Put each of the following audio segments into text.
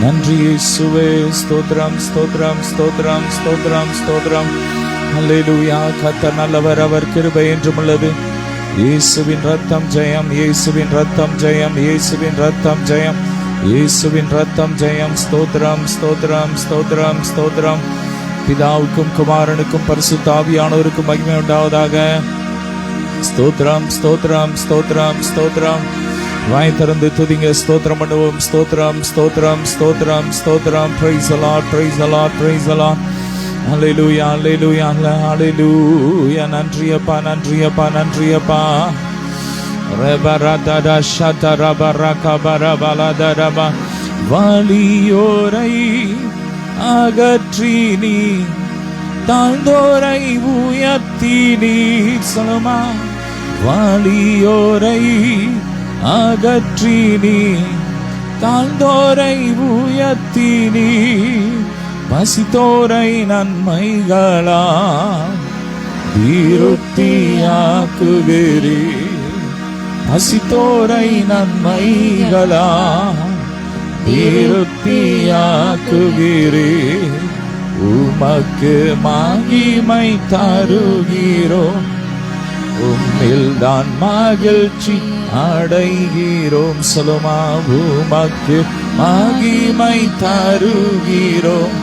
நன்றி இயேசுவே. ஸ்தோத்திரம் ஸ்தோத்திரம் ஸ்தோத்திரம் ஸ்தோத்திரம் ஸ்தோத்திரம். அல்லேலூயா. கர்த்தர் நல்லவர், அவர் கிருபை என்றும் உள்ளது. இயேசுவின் ரத்தம் ஜெயம், இயேசுவின் ரத்தம் ஜெயம், இயேசுவின் ரத்தம் ஜெயம், இயேசுவின் ரத்தம் ஜெயம். ஸ்தோத்திரம் ஸ்தோத்திரம் ஸ்தோத்திரம் ஸ்தோத்திரம். பிதாவுக்கும் குமாரனுக்கும் பரிசுத்த ஆவியானவருக்கும் மகிமை உண்டாவதாக. ஸ்தோத்திரம் ஸ்தோத்திரம் ஸ்தோத்திரம் ஸ்தோத்திரம். வாய் திறந்து துதிங்க, ஸ்தோத்திரம் பண்ணுவோம். ஸ்தோத்திரம் ஸ்தோத்திரம் ஸ்தோத்திரம் ஸ்தோத்திரம். Praise the Lord, praise the Lord, praise the Lord. Hallelujah hallelujah hallelujah. நன்றியப்பா நன்றியப்பா நன்றியப்பா. ரபரதட ஷதரபரகபரபலதரப. வலியோரை அகற்றி நீ தாழ்ந்தோரை உயர்த்தி நீர். சொல்லுமா. வலியோரை அகற்றி நீ தாழ்ந்தோரை உயர்த்தி நீ. பசித்தோரை நன்மைகளா திருப்தியாக்குகிறீ. பசித்தோரை நன்மைகளா திருப்தியாக்குகிறீ. உமக்கு மகிமை தருகிறோம், உம்மில் தான் மகிழ்ச்சி அடைகிறோம். சொல்லுமா. உமக்கு மகிமை தருகிறோம்,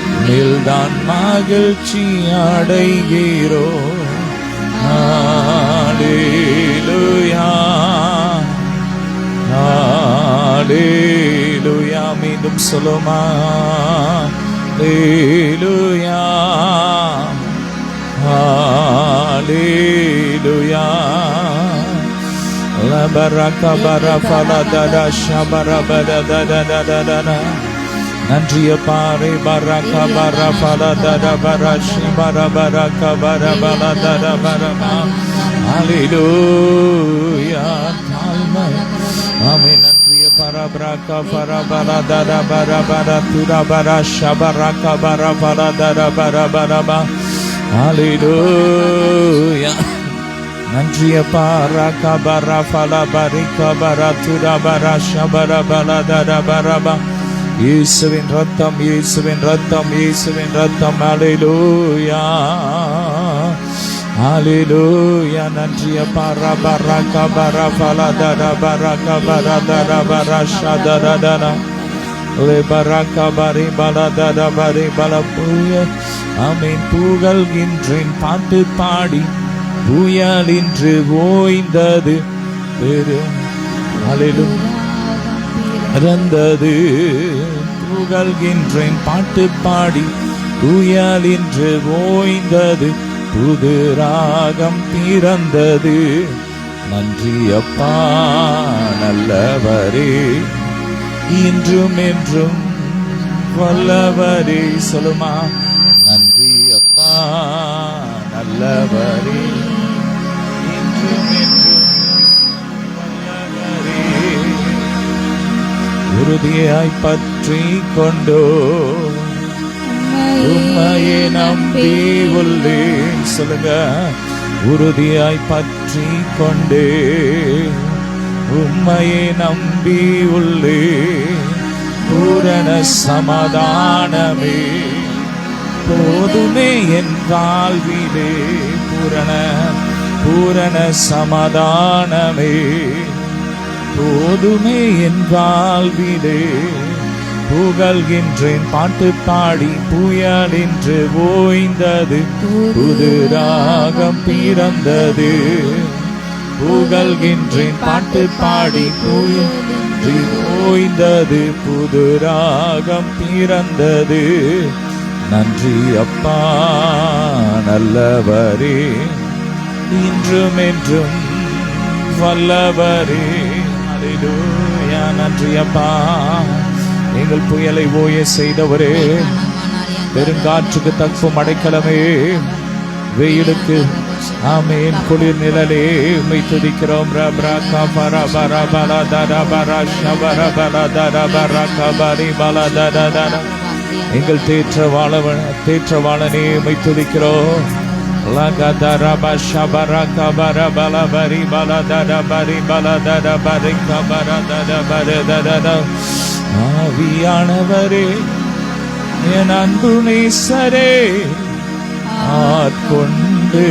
உம்மில் தான் மகிழ்ச்சி அடைகிறோம். ஹல்லேலூயா ஹல்லேலூயா. மீண்டும் சொல்லுமா. ஹல்லேலூயா ஹல்லேலூயா. லபரகபரபலதட ஷபரபததததததத. நன்றியப்பா. ரபரகபரபலததபரஷிபரபரகபரபலததபரப. ஹல்லேலூயா. ஆமென். நன்றியப்பா. ரபரகபரபலததபரபரதுரபரஷபரகபரபலததபரபரப. ஹல்லேலூயா. நன்றியப்பா. ரகபரபலபரிகபரதுரபரஷபரபலததபரப. இயேசுவின் ரத்தம், இயேசுவின் ரத்தம், இயேசுவின் ரத்தம். ஹல்லேலூயா ஹல்லேலூயா. நன்றியப்பா. ரபரகபரபலததபரகபரததபரஷதததன. லெபரகபரிபலததபரிபலபுய. ஆமென். புகழ்கின்றேன் பாட்டு பாடி, புயலின்று ஓய்ந்தது பெரும். ஹல்லேலூயா. இறந்தது. புகழ்கின்றேன் பாட்டு பாடி, புயலின்று ஓய்ந்தது, புது ராகம் பிறந்தது. நன்றி அப்பா நல்லவரே, இன்றும் என்றும் வல்லவரே. சொல்லுமா. நன்றி அப்பா நல்லவரே, இன்றும் என்றும் வல்லவரே. உறுதியாய் பற்றி கொண்டோ உம்மையே நம்பி உள்ளேன். சொல்லுங்க. உறுதியாய் பற்றி கொண்டே உம்மையே நம்பி உள்ளேன். பூரண சமாதானமே போதுமே என் வாழ்விலே. பூரண சமாதானமே போதுமே என் வாழ்விலே. புகழ்கின்றேன் பாட்டு பாடி, புயலின்று ஓய்ந்தது, புது ராகம் பிறந்தது. புகழ்கின்றேன் பாட்டு பாடி, புயலின்று ஓய்ந்தது, புது ராகம் பிறந்தது. நன்றி அப்பா நல்லவரே, இன்றும் என்றும் வல்லவரே. அல்லேலூயா. நன்றி அப்பா. நீங்கள் புயலை ஓய செய்தவரே, பெருங்காற்றுக்கு தப்பும் அடைக்கலமே, வெயிலுக்கு ஆமென் குளிர் நிழலே உம்மை துதிக்கிறோம். எங்கள் தேற்றவாளனே உம்மை துதிக்கிறோம். ஆவியானவரே என் அன்பு நேசரே ஆட்கொண்டு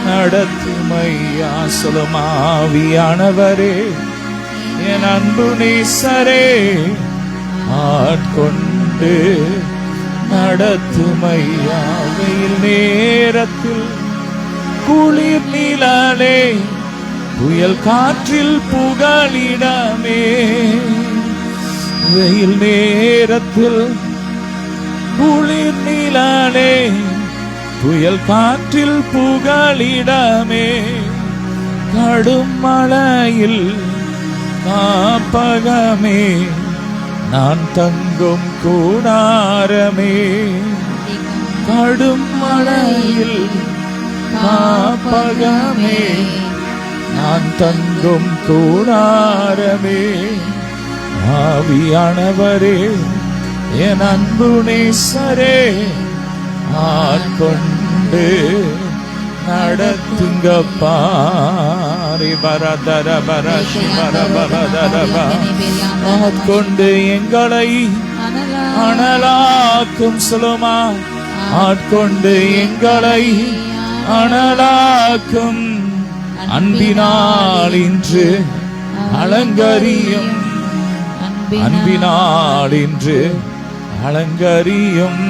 நடத்துமையா. சொல்லும் ஆவியானவரே என் அன்பு நேசரே ஆட்கொண்டு நடத்துமையா. வெயில் நேரத்தில் குளிர் நிழலே புயல் காற்றில் புகலிடமே. வெயில் நேரத்தில் குளிர் நிழலே புயல் காற்றில் புகலிடமே. கடும் மழையில் காப்பகமே நான் தங்கும் கூடாரமே. கடும் மழையில் காப்பகமே நான் தங்கும் கூடாரமே. ஆவியானவரே என் அன்பு நேசரே ஆட்கொண்டு நடத்துங்கப்பா. ஆட்கொண்டு எங்களை அனலாக்கும். சொல்லுமா ஆட்கொண்டு எங்களை அனலாக்கும். அன்பினால் இன்று அலங்கரியும். அன்பினால் இன்று அலங்கரியும்.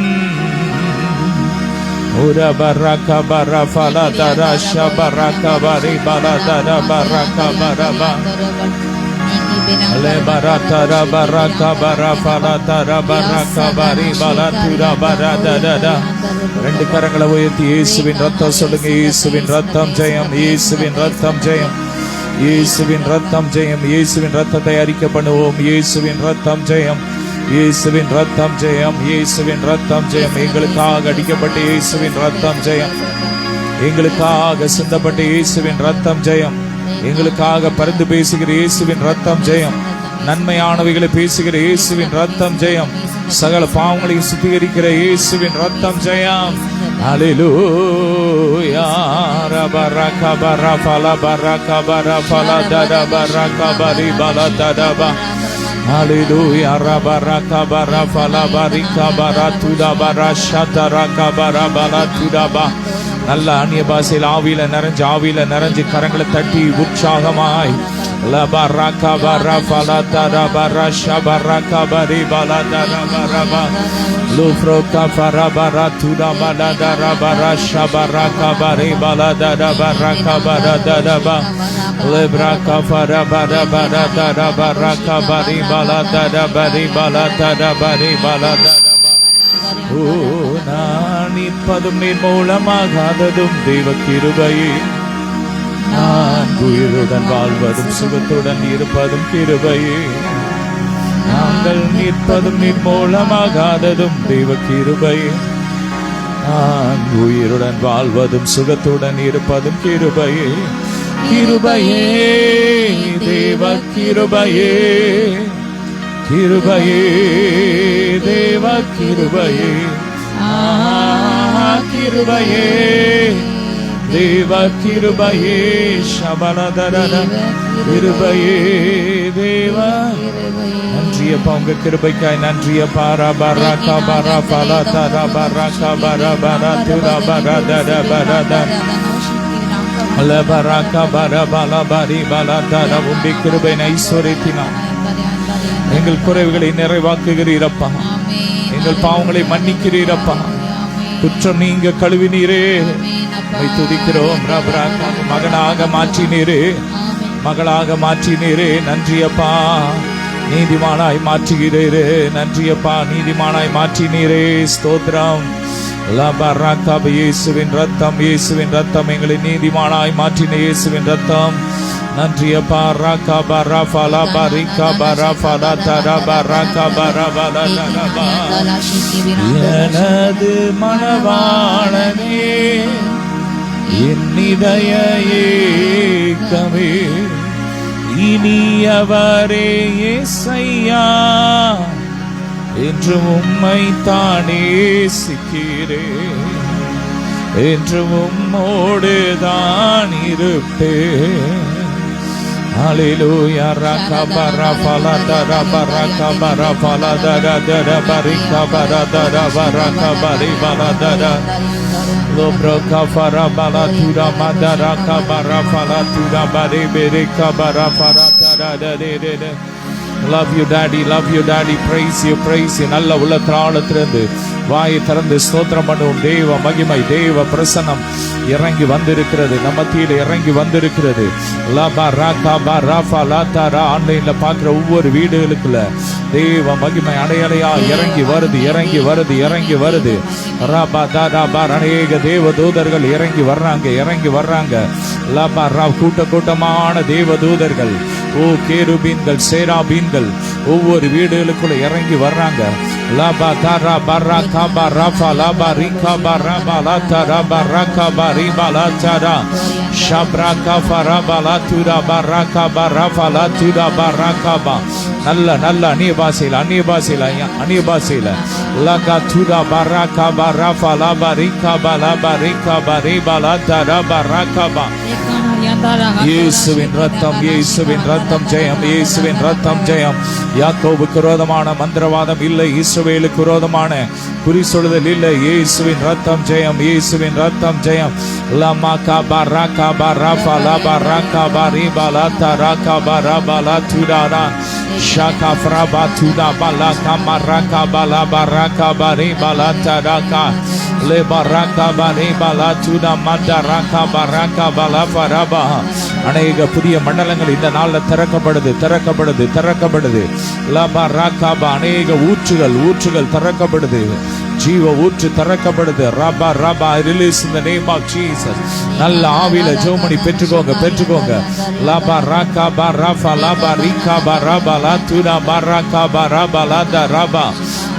Ura baraka bara fala darasha baraka bari bala dara baraka baraba. Le barata ra baraka bara fala dara baraka bari bala tura barada dada. ரெண்டு கரங்களை உயர்த்தி இயேசுவின் ரத்தம் சொல்லுங்க. இயேசுவின் ரத்தம் ஜெயம். இயேசுவின் ரத்தம் ஜெயம். இயேசுவின் ரத்தம் ஜெயம். இயேசுவின் ரத்தத்தை அறிக்கை பண்ணுவோம். இயேசுவின் ரத்தம் ஜெயம். இயேசுவின் ரத்தம் ஜெயம். இயேசுவின் ரத்தம் ஜெயம். எங்களுக்காக அடிக்கப்பட்ட இயேசுவின் ரத்தம் ஜெயம். எங்களுக்காக சிந்தப்பட்ட இயேசுவின் ரத்தம் ஜெயம். எங்களுக்காக பரிந்து பேசுகிற இயேசுவின் ரத்தம் ஜெயம். நன்மையானவைகளை பேசுகிற இயேசுவின் ரத்தம் ஜெயம். சகல பாவங்களையும் சுத்திகரிக்கிற இயேசுவின் ரத்தம் ஜெயம். ஹல்லேலூயா. ரபரக பரஃபல பரக பரஃபல தட பரக பரி பல தடபா. Hallelujah. Rabaraka barafala barika baratuda barashata raka barabala tudaba. நல்ல அந்நிய பாஷையில் ஆவியில நிறைஞ்சு ஆவியில நிறைஞ்சு கரங்களை தட்டி உற்சாகமாய் லபரக பரஃபல தட பரஷ பரக பரி பல தட பரபா. லூஃப்ரோக பரபர துda பல தட பரஷ பரக பரி பல தட பரக பர தடபா. Lebraka para bara bara dada baraka bari bala dada bari bala dada bari bala dada. நான் நிற்பதும் நீர் மூலமாகாததும் தெய்வ கிருபையே. நான் உயிருடன் வாழ்வதும் சுகத்துடன் இருப்பதும் கிருபையே. நாங்கள் நிற்பதும் நீர் மூலமாகாததும் தெய்வ கிருபையே. நான் உயிருடன் வாழ்வதும் சுகத்துடன் இருப்பதும் கிருபையே. கிருபையே தேவ கிருபையே. கிருபையே தேவ கிருபையே. கிருபையே தேவ கிருபையே. சபலதரன கிருபையே தேவ. நன்றியப்பா உங்க கிருபைக்காய் நன்றியப்பா. ரபரக பரஃபல தர பரக பரபர துர பரதர பரத. லபரக பரபல பரி பலதர. உம்முடைய கிருபை ஐஸ்வரியத்தினால் எங்கள் குறைவுகளை நிறைவாக்குகிறீரப்பா. எங்கள் பாவங்களை மன்னிக்கிறீரப்பா. குற்றம் நீங்க கழுவினீரே. துதிக்கிறோம். மகனாக மாற்றினீரே. மகளாக மாற்றினீரே. நன்றியப்பா. நீதிமானாய் மாற்றுகிறீரே. நன்றியப்பா. நீதிமானாய் மாற்றினீரே. ஸ்தோத்திரம். லபரக இயேசுவின் ரத்தம். இயேசுவின் ரத்தம் எங்களை நீதிமானாய் மாற்றின இயேசுவின் ரத்தம். நன்றியப்பா. ரக பரஃபல பரிக பரஃபல தர பரக பரபல தரபா. எனது மணவாளனே என் இதய ஏக்கமே இனியவரே இயேசையா. என்று உம்மை தானே சிக்கிறேன். என்று உம்மோடு தான் இருப்பேன். Hallelujah, rakabara falada rabarakabara falada da barika barada rabarakabari balada lobroka fara balatura madara kabara falatura bare bereka bara farada da. Love you daddy, love you daddy. Praise you, praise you. நல்ல உள்ளத்தாளத்திலிருந்து வாயை திறந்து ஸ்தோத்திரம் பண்ணுவோம். தேவ மகிமை, தேவ பிரசன்னம் இறங்கி வந்திருக்கிறது, நம்ம மத்தியில இறங்கி வந்திருக்கிறது. லபா ராகா பா ராஃபா லாதாரா ஆன்லைன்ல பார்க்கிற ஒவ்வொரு வீடுகளுக்குள்ள தேவ மகிமை அடையலையா இறங்கி வருது, இறங்கி வருது, இறங்கி வருது. ராபா தாதா பார் அநேக தேவ தூதர்கள் இறங்கி வர்றாங்க, இறங்கி வர்றாங்க. லபா ரா கூட்டமான தேவ தூதர்கள், ஓ கேருபீன்கள், சேராபீன்கள் ஒவ்வொரு வீடுகளுக்குள்ள இறங்கி வர்றாங்க. லபா தாரா பர்ரா காபா ராஃபா லபா ரிகா பர்ரா லாதாரா பர்ரா காபா ரிபா லாதாரா ஷப்ரா காஃபா ரபா லாதுரா பர்ரா காபா ராஃபா லாதுரா பர்ரா காபா. நல்ல நல்ல அந்நிய பாஷையில லகா துரா பர்ரா காபா ராஃபா லபா ரிகா பலபா ரிகா பரிபா லாதாரா பர்ரா காபா. இயேசுவின் ரத்தம், இயேசுவின் ரத்தம் ஜெயம், இயேசுவின் ரத்தம் ஜெயம். யாக்கோபுக்கு விரோதமான மந்திரவாதம் இல்லை, இஸ்ரவேலுக்கு விரோதமான குறி சொல்லுதல் இல்லை. இயேசுவின் ரத்தம் ஜெயம், இயேசுவின் ரத்தம் ஜெயம். லமா காபா ராகா பா ராஃபா லபா ராகா பா ரிபா லாதா ராகா பா ரபா லாதுரா ஷாகா ஃப்ரபா துடா பலா காமா ராகா பலா பா ராகா பா ரிபா லாதா ராகா லெபா ராகா பா ரிபா லாதுடா மதா ராகா பா ராகா பலா பரபா. அநேக புதிய மண்டலங்கள் இந்த நாள்ல திறக்கப்படுது. லபா ராகாபா அநேக ஊற்றுகள் திறக்கப்படுது, ஜீவ ஊற்று திறக்கப்படுது. ரபா ரபா release in the name of Jesus. நல்ல ஆவியில ஜெபமணி பெற்றுக்கோங்க. லபா ராகாபா ராஃபா லபா ரிகாபா ரபா லாதுடா பராகாபா ரபா லாதா ரபா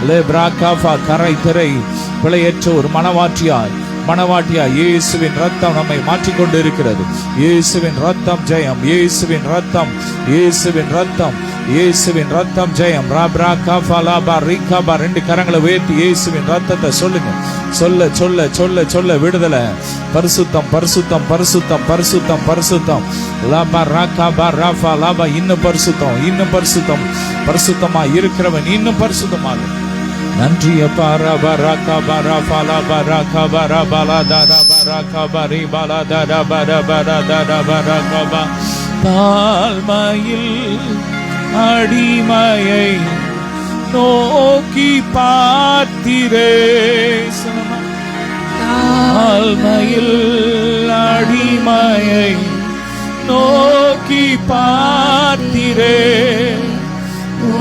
லெப்ரா காஃபா. கரை திரை பிழையற்ற ஒரு மனவாட்டியா இயேசுவின் ரத்தம் நம்மை மாற்றிக்கொண்டு இருக்கிறது. இயேசுவின் ரத்தம் ஜெயம், இயேசுவின் ரத்தம், இயேசுவின் ரத்தம், இயேசுவின் ரத்தம் ஜெயம். ராப்ரா காஃபா லபா ரிகாபா. ரெண்டு கரங்களை உயர்த்தி இயேசுவின் ரத்தத்தை சொல்லுங்க. சொல்ல விடுதலை. பரிசுத்தம் பரிசுத்தம் பரிசுத்தம் பரிசுத்தம் பரிசுத்தம். லபா ராகாபா ராஃபா லபா. இன்னும் பரிசுத்தம் பரிசுத்தமா இருக்கிறவன் இன்னும் பரிசுத்தமாக. நன்றி அப்பா. ரபா ராகாபா ராஃபா லபா ராகாபா ரபா லாதா ரபா ராகாபா ரிபா லாதா ரபா ரபா லாதா ரபா ராகாபா. தாழ்மையில் அடிமையை நோக்கி பார்த்தீரே. தாழ்மையில் அடிமையை நோக்கி பார்த்தீரே,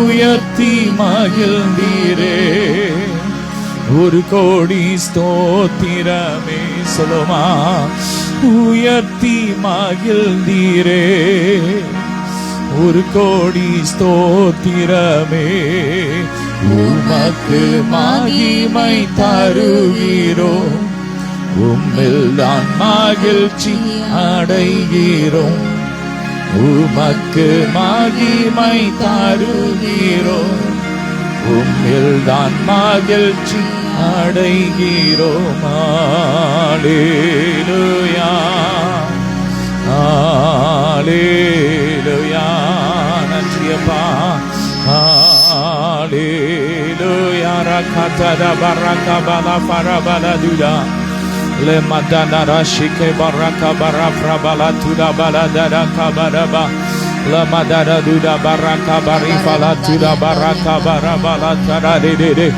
உயர்த்தி மகிழ்ந்தீரே. ஒரு கோடி ஸ்தோத்திரமே சொல்லுமா. உயர்த்தி மகிழ்ந்தீரே, ஒரு கோடி ஸ்தோத்திரமே. உமக்கு மகிமை தருகிறோம், உம்மில் தான் மகிழ்ச்சி அடைகிறோம். உமக்கு மகிமை தருகிறோம், உம்மில் தான் மகிழ்ச்சி அடைகிறோம். அல்லேலூயா அல்லேலூயா. நன்றியப்பா. அல்லேலூயா. ரகதா பரகா பலா பரபலா துடா le madana rashike baraka barafra bala tuda bala dada kabaraba la madara duda baraka barifala tuda baraka barabala tada de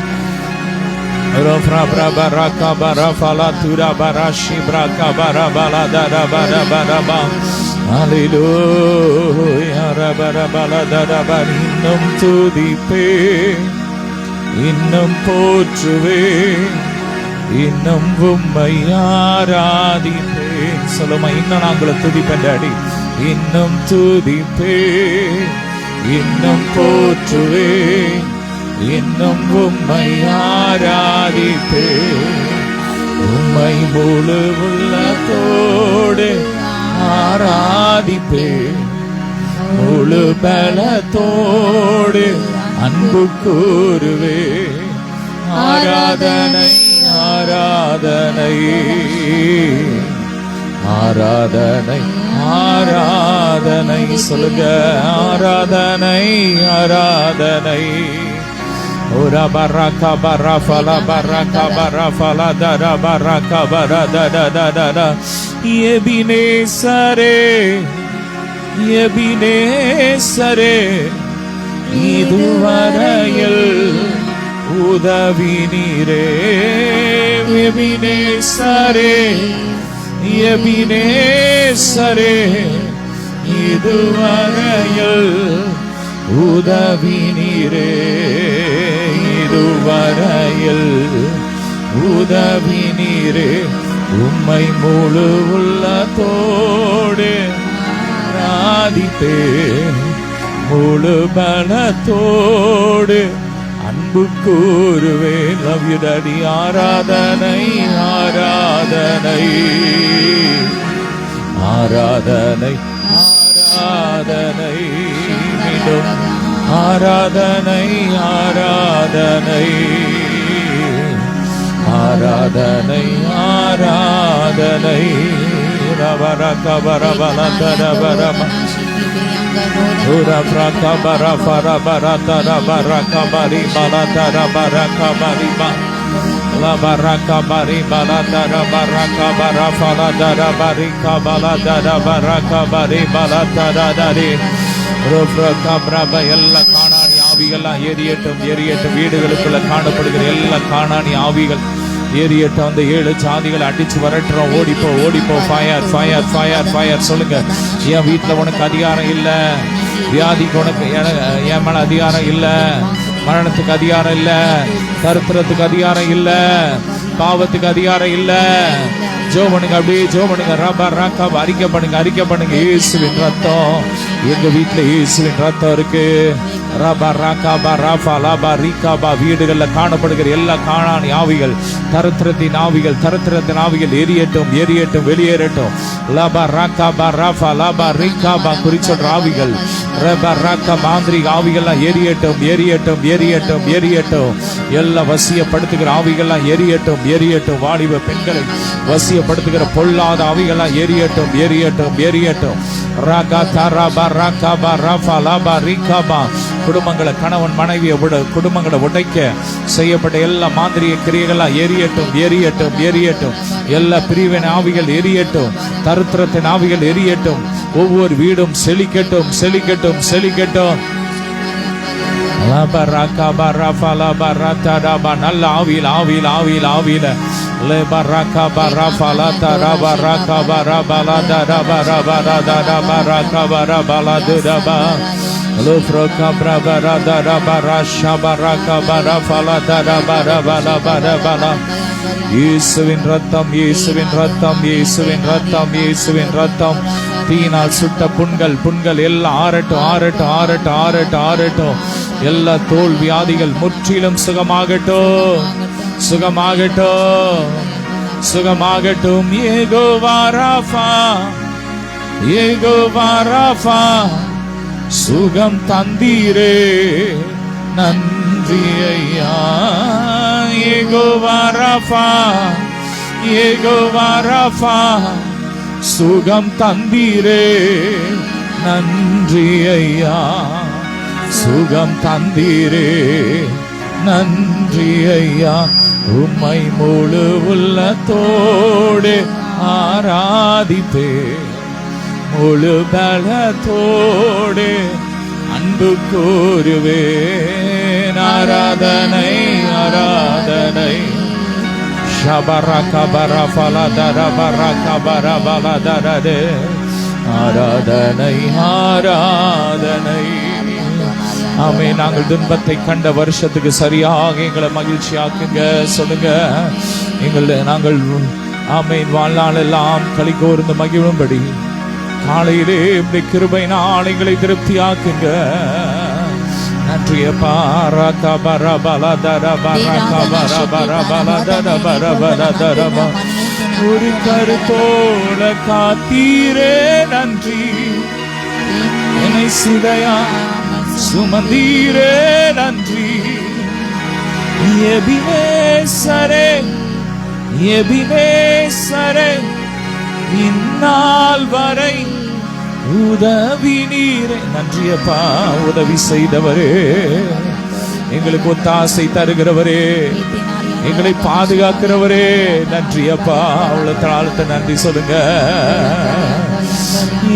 rofra baraka barafala tuda barashi braka barabala dada barababa. Hallelujah. Rabarabala dada barinum tudipe innum poற்றுவே, இன்னும் உம்மை ஆராதிப்பேன். சொல்லுமா. இன்னும் நாங்கள துதிப்பேன் daddy. இன்னும் துதிப்பேன், இன்னும் போற்றுவேன், இன்னும் உம்மை ஆராதிப்பேன். உம்மை முழு உள்ளத்தோடு ஆராதிப்பேன், முழு பலத்தோடு அன்பு கூறுவேன். ஆராதனை ஆராதனை ஆராதனை ஆராதனை சொல்லுங்க, ஆராதனை ஆராதனை. ஓரா பரக்கா பரஃபலா பரக்கா பரஃபலா தர பரக்கா பரததததத. எபினேசரே எபினேசரே இதுவரையில் உதவி நீரே. எபினேசரே எபினேசரே இதுவரையில் உதவி நீரே. இதுவரையில் உதவி நீரே. உம்மை முழு உள்ளத்தோடு ஆராதிப்பே, முழு பலத்தோடு அன்பு கூறுவேன். Love you daddy. ஆராதனை ஆராதனை ஆராதனை ஆராதனை. மீண்டும் ஆராதனை ஆராதனை ஆராதனை ஆராதனை. ரவரக வரவல தரவரம உரப்ரக பரஃபர பரதர பரக பரி பலதர பரக பரிபா லபரக பரி பலதர பரக பரஃபல தர பரிக பலதர பரக பரி பலதர தரி ருப்ரக பிரப. எல்லா காணானி ஆவிகள்லாம் எரியட்டும் எரியட்டும். வீடுகளுக்குள்ள காணப்படுகிற எல்லா காணானி ஆவிகள் ஏரியட்டும். அந்த 7 சாதிகளை அடிச்சு வரட்டுறோம். ஓடிப்போ ஓடிப்போ. ஃபயர் ஃபயர் ஃபயர் ஃபயர் சொல்லுங்க. என் வீட்டுல உனக்கு அதிகாரம் இல்ல, வியாதிக்கு உனக்கு என் மேல அதிகாரம் இல்ல, மரணத்துக்கு அதிகாரம் இல்ல, தரித்திரத்துக்கு அதிகாரம் இல்ல, பாவத்துக்கு அதிகாரம் இல்ல. ஜோ பண்ணுங்க, அப்படியே ஜோ பண்ணுங்க. ரபா ராக்கா அறிக்கை பண்ணுங்க, அறிக்கை பண்ணுங்க. இயேசுவின் ரத்தம் எங்க வீட்டுல, இயேசுவின் ரத்தம் இருக்கு. ரபா ராக்கா பா ராபா லாபா ரீகாபா. வீடுகள்ல காணப்படுகிற எல்லா காணானி ஆவிகள், தரித்திரத்தின் ஆவிகள், தரித்திரத்தின் ஆவிகள் எரியட்டும் எரியட்டும் வெளியேறட்டும். லபா ராக்கா பா ராபா லாபா ரீகாபா. குறிச்சொல்ற ஆவிகள் ரபா ராக்கா மாந்திரிக ஆவிகள்லாம் எரியட்டும் எரியட்டும் எரியட்டும் எரியட்டும். எல்லாம் வசியப்படுத்துகிற ஆவிகள்லாம் எரியட்டும் எரியட்டும். வாலிப பெண்களை வசியப்படுத்துகிற பொல்லாத ஆவிகள்லாம் எரியட்டும் எரியட்டும் எரியட்டும். ராகா தாராபா ராகாபா ராபா லாபா ரீகாபா. குடும்பங்களை, கணவன் மனைவியை குடும்பங்களை உடைக்க செய்யப்பட்ட எல்லா மாந்திரிய கிரியைகள்லாம் எரியட்டும் எரியட்டும் எரியட்டும். எல்லா பிரிவின் ஆவிகள் எரியட்டும், தரித்திரத்தின் ஆவிகள் எரியட்டும். ஒவ்வொரு வீடும் செழிக்கட்டும் செழிக்கட்டும் செழிக்கட்டும். நல்ல ஆவியில் ஆவியில் ஆவியில் ஆவியில இயேசுவின் ரத்தம் இயேசுவின் ரத்தம் இயேசுவின் ரத்தம் இயேசுவின் ரத்தம். தீனால் சுட்ட புண்கள் புண்கள் எல்லாம் ஆறட்டும் ஆறட்டும் ஆறட்டும் ஆறட்டும் ஆறட்டும். எல்லா தோல் வியாதிகள் முற்றிலும் சுகமாகட்டும் சுகமாகட்டும் சுகமாகட்டும். யெகோவா ராஃபா யெகோவா ராஃபா. சுகம் தந்தீரே நன்றி ஐயா. யெகோவா ராஃபா யெகோவா ராஃபா. சுகம் தந்தீரே நன்றி ஐயா. சுகம் தந்தீரே நன்றி ஐயா. உம்மை முழு உள்ளத்தோடு ஆராதிப்பே, முழு பலத்தோடு அன்பு கூறுவேன். ஆராதனை ஆராதனை. ஆராதனை ஆராதனை. ஆமே. நாங்கள் துன்பத்தை கண்ட வருஷத்துக்கு சரியாக எங்களை மகிழ்ச்சியாக்குங்க சொல்லுங்க. நாங்கள் ஆமேன் வாழ்நாள் எல்லாம் களி கூர்ந்து மகிழும்படி காலையிலே இப்படி கிருபை நாளைகளை திருப்தியாக்குங்க. நன்றிய பாரக பரபல தர பரக பரபர பல தர பரபர தரப. ஒரு கருத்தோட காத்தீரே நன்றி. என்னை சிதையா சுமந்தீரே நன்றி. எபினேசரே எபினேசரே. இந்நாள் வரை உதவி நீரே. நன்றியப்பா, உதவி செய்தவரே, எங்களுக்கு ஒத்தாசை தருகிறவரே, எங்களை பாதுகாக்கிறவரே, நன்றியப்பா. அவ்வளவு தாழ்த்த நன்றி சொல்லுங்க.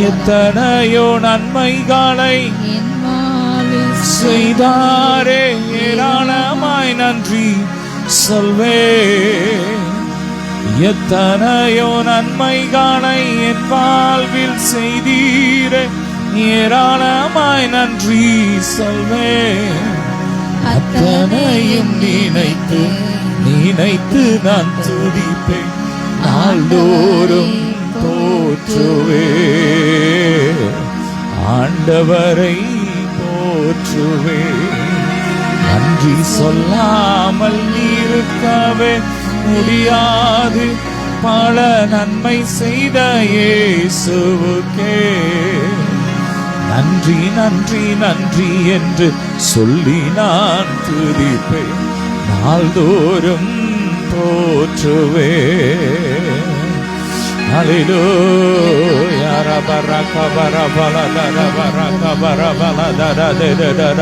எத்தனையோ நன்மைகளை செய்தாரே, ஏராளமாய் நன்றி சொல்வே. எத்தனையோ நன்மைகளை என் வாழ்வில் செய்தீரே, ஏராளமாய் நன்றி சொல்வே. அத்தனையும் நினைத்து நினைத்து நான் துதிப்பேன், நாள்தோறும் போற்றுவே. ஆண்டவரை போற்றுவே. நன்றி சொல்லாமல் இருக்கவே முடியாது, பல நன்மை செய்த இயேசுவுக்கே நன்றி நன்றி நன்றி என்று சொல்லி நான் துதிப்பேன், நாள்தோறும் போற்றுவே. ஹல்லேலூயா. ரபரகபரபலதரபரகபரபலதரதரதரதர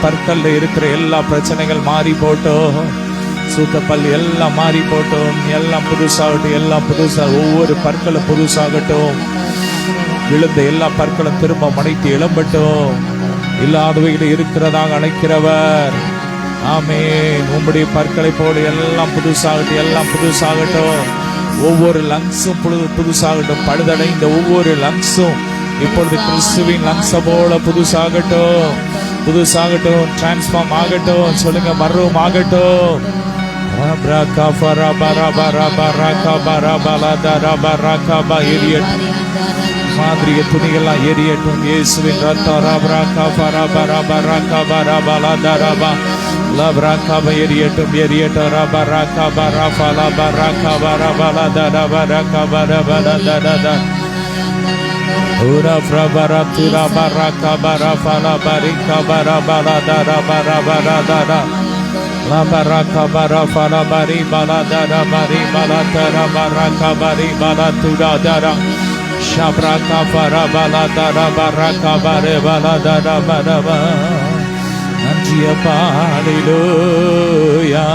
பற்கல்ல இருக்கிற எல்லா பிரச்சனைகள் மாறி போட்டோம். சூத்தப்பல் எல்லாம் மாறி போட்டோம். எல்லாம் புதுசாகட்டும், எல்லாம் புதுசா. ஒவ்வொரு பற்களும் புதுசாகட்டும். விழுந்த எல்லா பற்களும் திரும்ப மனைத்து எழும்பட்டும். இல்லாதவைகளை இருக்கிறதாக அழைக்கிறவர். ஆமென். உம்முடைய பற்களை போடு. எல்லாம் புதுசாகட்டும், எல்லாம் புதுசாகட்டும். ஒவ்வொரு லங்ஸும் புதுசாகட்டும். பழுதடைந்த ஒவ்வொரு லங்ஸும் இப்பொழுது கிறிஸ்துவின் லங்ஸ போல புதுசாகட்டும், புதுசாகட்டும். டிரான்ஸ்ஃபார்ம் ஆகட்டும். சொல்லுங்க, மர்வம் ஆகட்டும். மாதிரிய துணிகள்லாம் எரியட்டும். இயேசுவின் ரத்தம் எரியட்டும், எரியட்டும். La baraka bara fala bari bala dara bari bala dara baraka bari bala tuda dara shabraka bara bala dara baraka bare bala dara bara. நன்றியப்பா. ஹல்லேலூயா.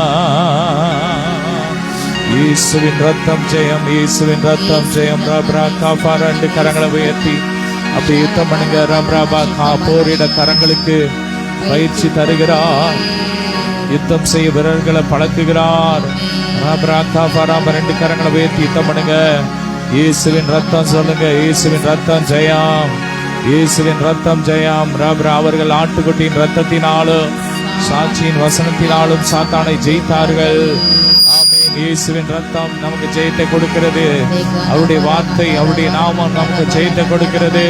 இயேசுவின் ரத்தம் ஜெயம், இயேசுவின் ரத்தம் ஜெயம். ரப்ராகா ரெண்டு கரங்களை உயர்த்தி அப்படி யுத்தம் பண்ணுங்க. ரப்ராபா போரிட கரங்களுக்கு பயிற்சி தருகிறார். யுத்தம் செய்ய வீரர்களை பழக்குகிறார். ரெண்டு கரங்களை உயர்த்தி யுத்தம் பண்ணுங்க. இயேசுவின் ரத்தம் சொல்லுங்க. இயேசுவின் ரத்தம் ஜெயம், இயேசுவின் ரத்தம் ஜெயம். அவர்கள் ஆட்டுக்குட்டியின் ரத்தத்தினாலும் சாட்சியின் வசனத்தினாலும் சாத்தானை ஜெயித்தார்கள். ஆமென். இயேசுவின் ரத்தம் நமக்கு ஜெயத்தை கொடுக்கிறது. அவருடைய வார்த்தை, அவருடைய நாமம் நமக்கு ஜெயத்தை கொடுக்கிறது.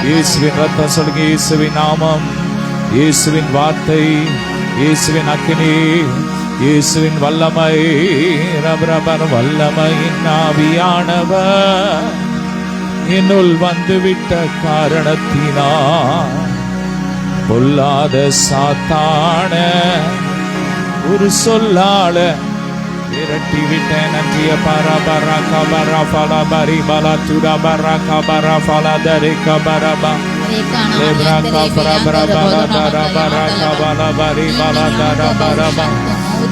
இயேசுவின் ரத்தம் சொல்லுங்க. இயேசுவின் நாமம், இயேசுவின் வார்த்தை, இயேசுவின் அக்கினி, இயேசுவின் வல்லமை. ரபரபர் வல்லமையின் ஆவியானவர் என்னுள் வந்துவிட்ட காரணத்தினால் பொல்லாத சாத்தான ஒரு சொல்லால விரட்டி விட்ட. நன்றிய பரபர கபர பல பரி பல துட பர கபர பல தரி கபரபா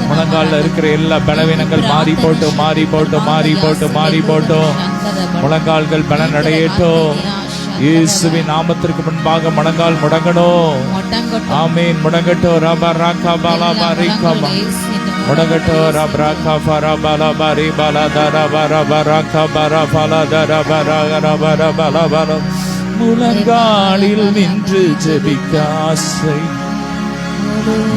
முழங்கால இருக்கிற எல்லா பலவீனங்கள் மாறி போட்டு மாறி போட்டு மாறி போட்டு மாறி போட்டோம். முழங்கால்கள் பலன் அடையட்டும். இயேசுவின் நாமத்திற்கு முன்பாக முழங்கால் முடங்கணும். ஆமீன். முடங்கட்டும். ரபராகா பாலாபாரி கபா முடங்கட்டும். ரபராகா பரபலபாரி பலதரபரபராகா பரபலதரபரபரபரபரபர. முழங்காலில் நின்று ஜெபிக்க ஆசை,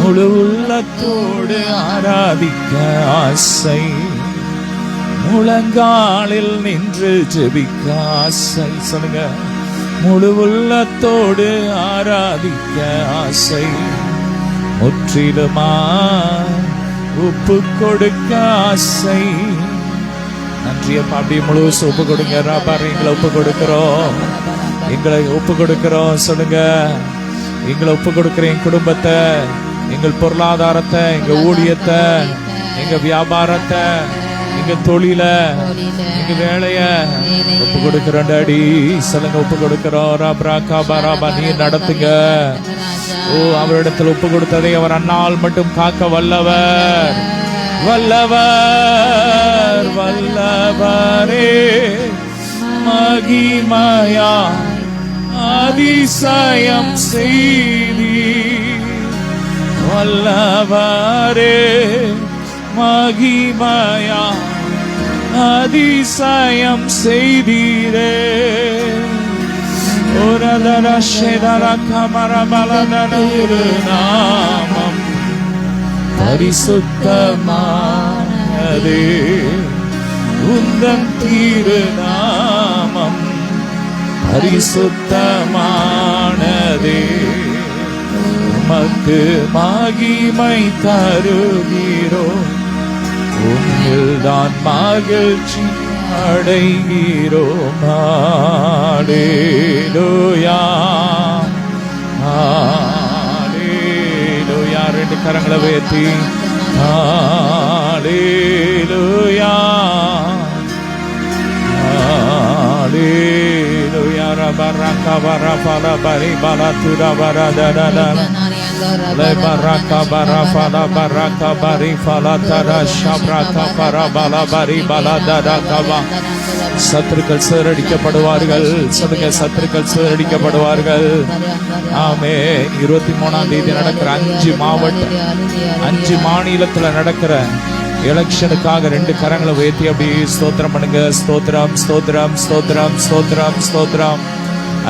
முழு உள்ளத்தோடு ஆராதிக்க ஆசை. முழங்காலில் நின்று ஜெபிக்க ஆசை. சொல்லுங்க. முழு உள்ளத்தோடு ஆராதிக்க ஆசை. முற்றிலுமா ஒப்பு கொடுக்க ஆசை. நன்றியப்பா. அப்படியே முழுசு ஒப்பு கொடுங்க. எங்களை ஒப்பு கொடுக்கிறோம், எங்களை ஒப்பு கொடுக்கிறோம். சொல்லுங்க. எங்களை ஒப்பு கொடுக்கிற என் குடும்பத்தை, எங்கள் பொருளாதாரத்தை, எங்க ஊழியத்தை, எங்க வியாபாரத்தை, எங்க தொழில, எங்க வேலைய ஒப்பு கொடுக்கிறோம் டாடி. சொல்லுங்க, ஒப்பு கொடுக்கிறோம். ரப்ராக்கா பராபா, நீர் நடத்துங்க. ஓ, அவரிடத்தில் ஒப்பு கொடுத்ததை அவர் அந்நாள் மட்டும் காக்க வல்லவர், வல்லவர், வல்லவரே. மகிமையா அதிசயம் செய்தீர், வல்லவரே. மகிமையா அதிசயம் செய்தீரே. நாமம் பரிசுத்தமானதே, உந்தன் திருநாமம் பரிசுத்தமானதே. உமக்கு மகிமை தருகிறோம், உம்மில்தான் மகிழ்ச்சி அடைகிறோம். ஹல்லேலூயா, ஹல்லேலூயா. ரெண்டு கரங்களை உயர்த்தி ஹல்லேலூயா, ஹல்லேலூயா. ரபரகா பரபல பரி பலதுர வரதரத லபரகா பரபல பரகா பரி பலதர ஷப்ரகா பரபல பரி பலதரகவா. சத்துருக்கள் சிதறடிக்கப்படுவார்கள். சொல்லுங்க, சத்துருக்கள் சிதறடிக்கப்படுவார்கள். ஆமே. 23ஆம் தேதி நடக்கிற 5 மாவட்டம், 5 மாநிலத்துல நடக்கிற எலெக்ஷனுக்காக ரெண்டு கரங்களை உயர்த்தி அப்படி ஸ்தோத்திரம் பண்ணுங்க. ஸ்தோத்திரம், ஸ்தோத்திரம், ஸ்தோத்திரம், ஸ்தோத்திரம், ஸ்தோத்திரம்.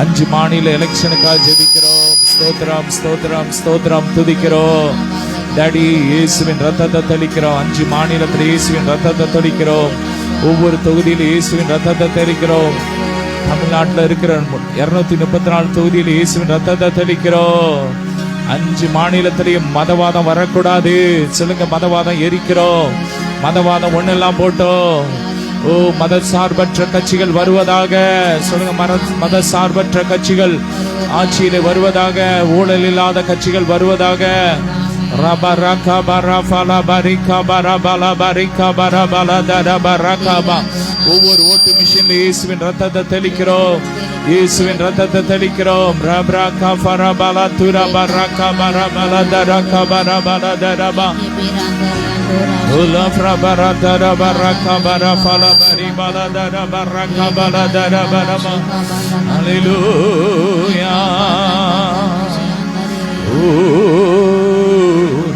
5 மாநில எலெக்ஷனுக்காக ஜெபிக்கிறோம். ஸ்தோத்திரம், ஸ்தோத்திரம், ஸ்தோத்திரம், துதிக்கிறோம். டாடி, இயேசுவின் ரத்தத்தை தெளிக்கிறோம். 5 மாநிலத்தில் இயேசுவின் ரத்தத்தை தெளிக்கிறோம். ஒவ்வொரு தொகுதியில் இயேசுவின் ரத்தத்தை தெளிக்கிறோம். தமிழ்நாட்டில் இருக்கிற 234 தொகுதியில் இயேசுவின் ரத்தத்தை தெளிக்கிறோம். 5 மாநிலத்திலையும் மதவாதம் வரக்கூடாது. சொல்லுங்க, மதவாதம் எரிக்கிறோம். மதவாதம் ஒன்னெல்லாம் போட்டோம். ஓ, மத சார்பற்ற கட்சிகள் வருவதாக. சொல்லுங்க, மத சார்பற்ற கட்சிகள் ஆட்சியிலே வருவதாக. ஊழல் இல்லாத கட்சிகள் வருவதாக. ரபரகா பரபல பரிகா பரபல பரிகா பரபல தரபரகா. ஒவ்வொரு ஓட்டு மிஷின்ல இயேசுவின் ரத்தத்தை தெளிக்கிறோம். இயேசுவின் ரத்தத்தை தெளிக்கிறோம். ரபரகா பரபல துரபரகா பரபல தரகா பரபல தரபா. உலஃப்ர பரதர பரகா பரபல பரிபல தரபரகா பல தரபரபா. ஹல்லேலூயா.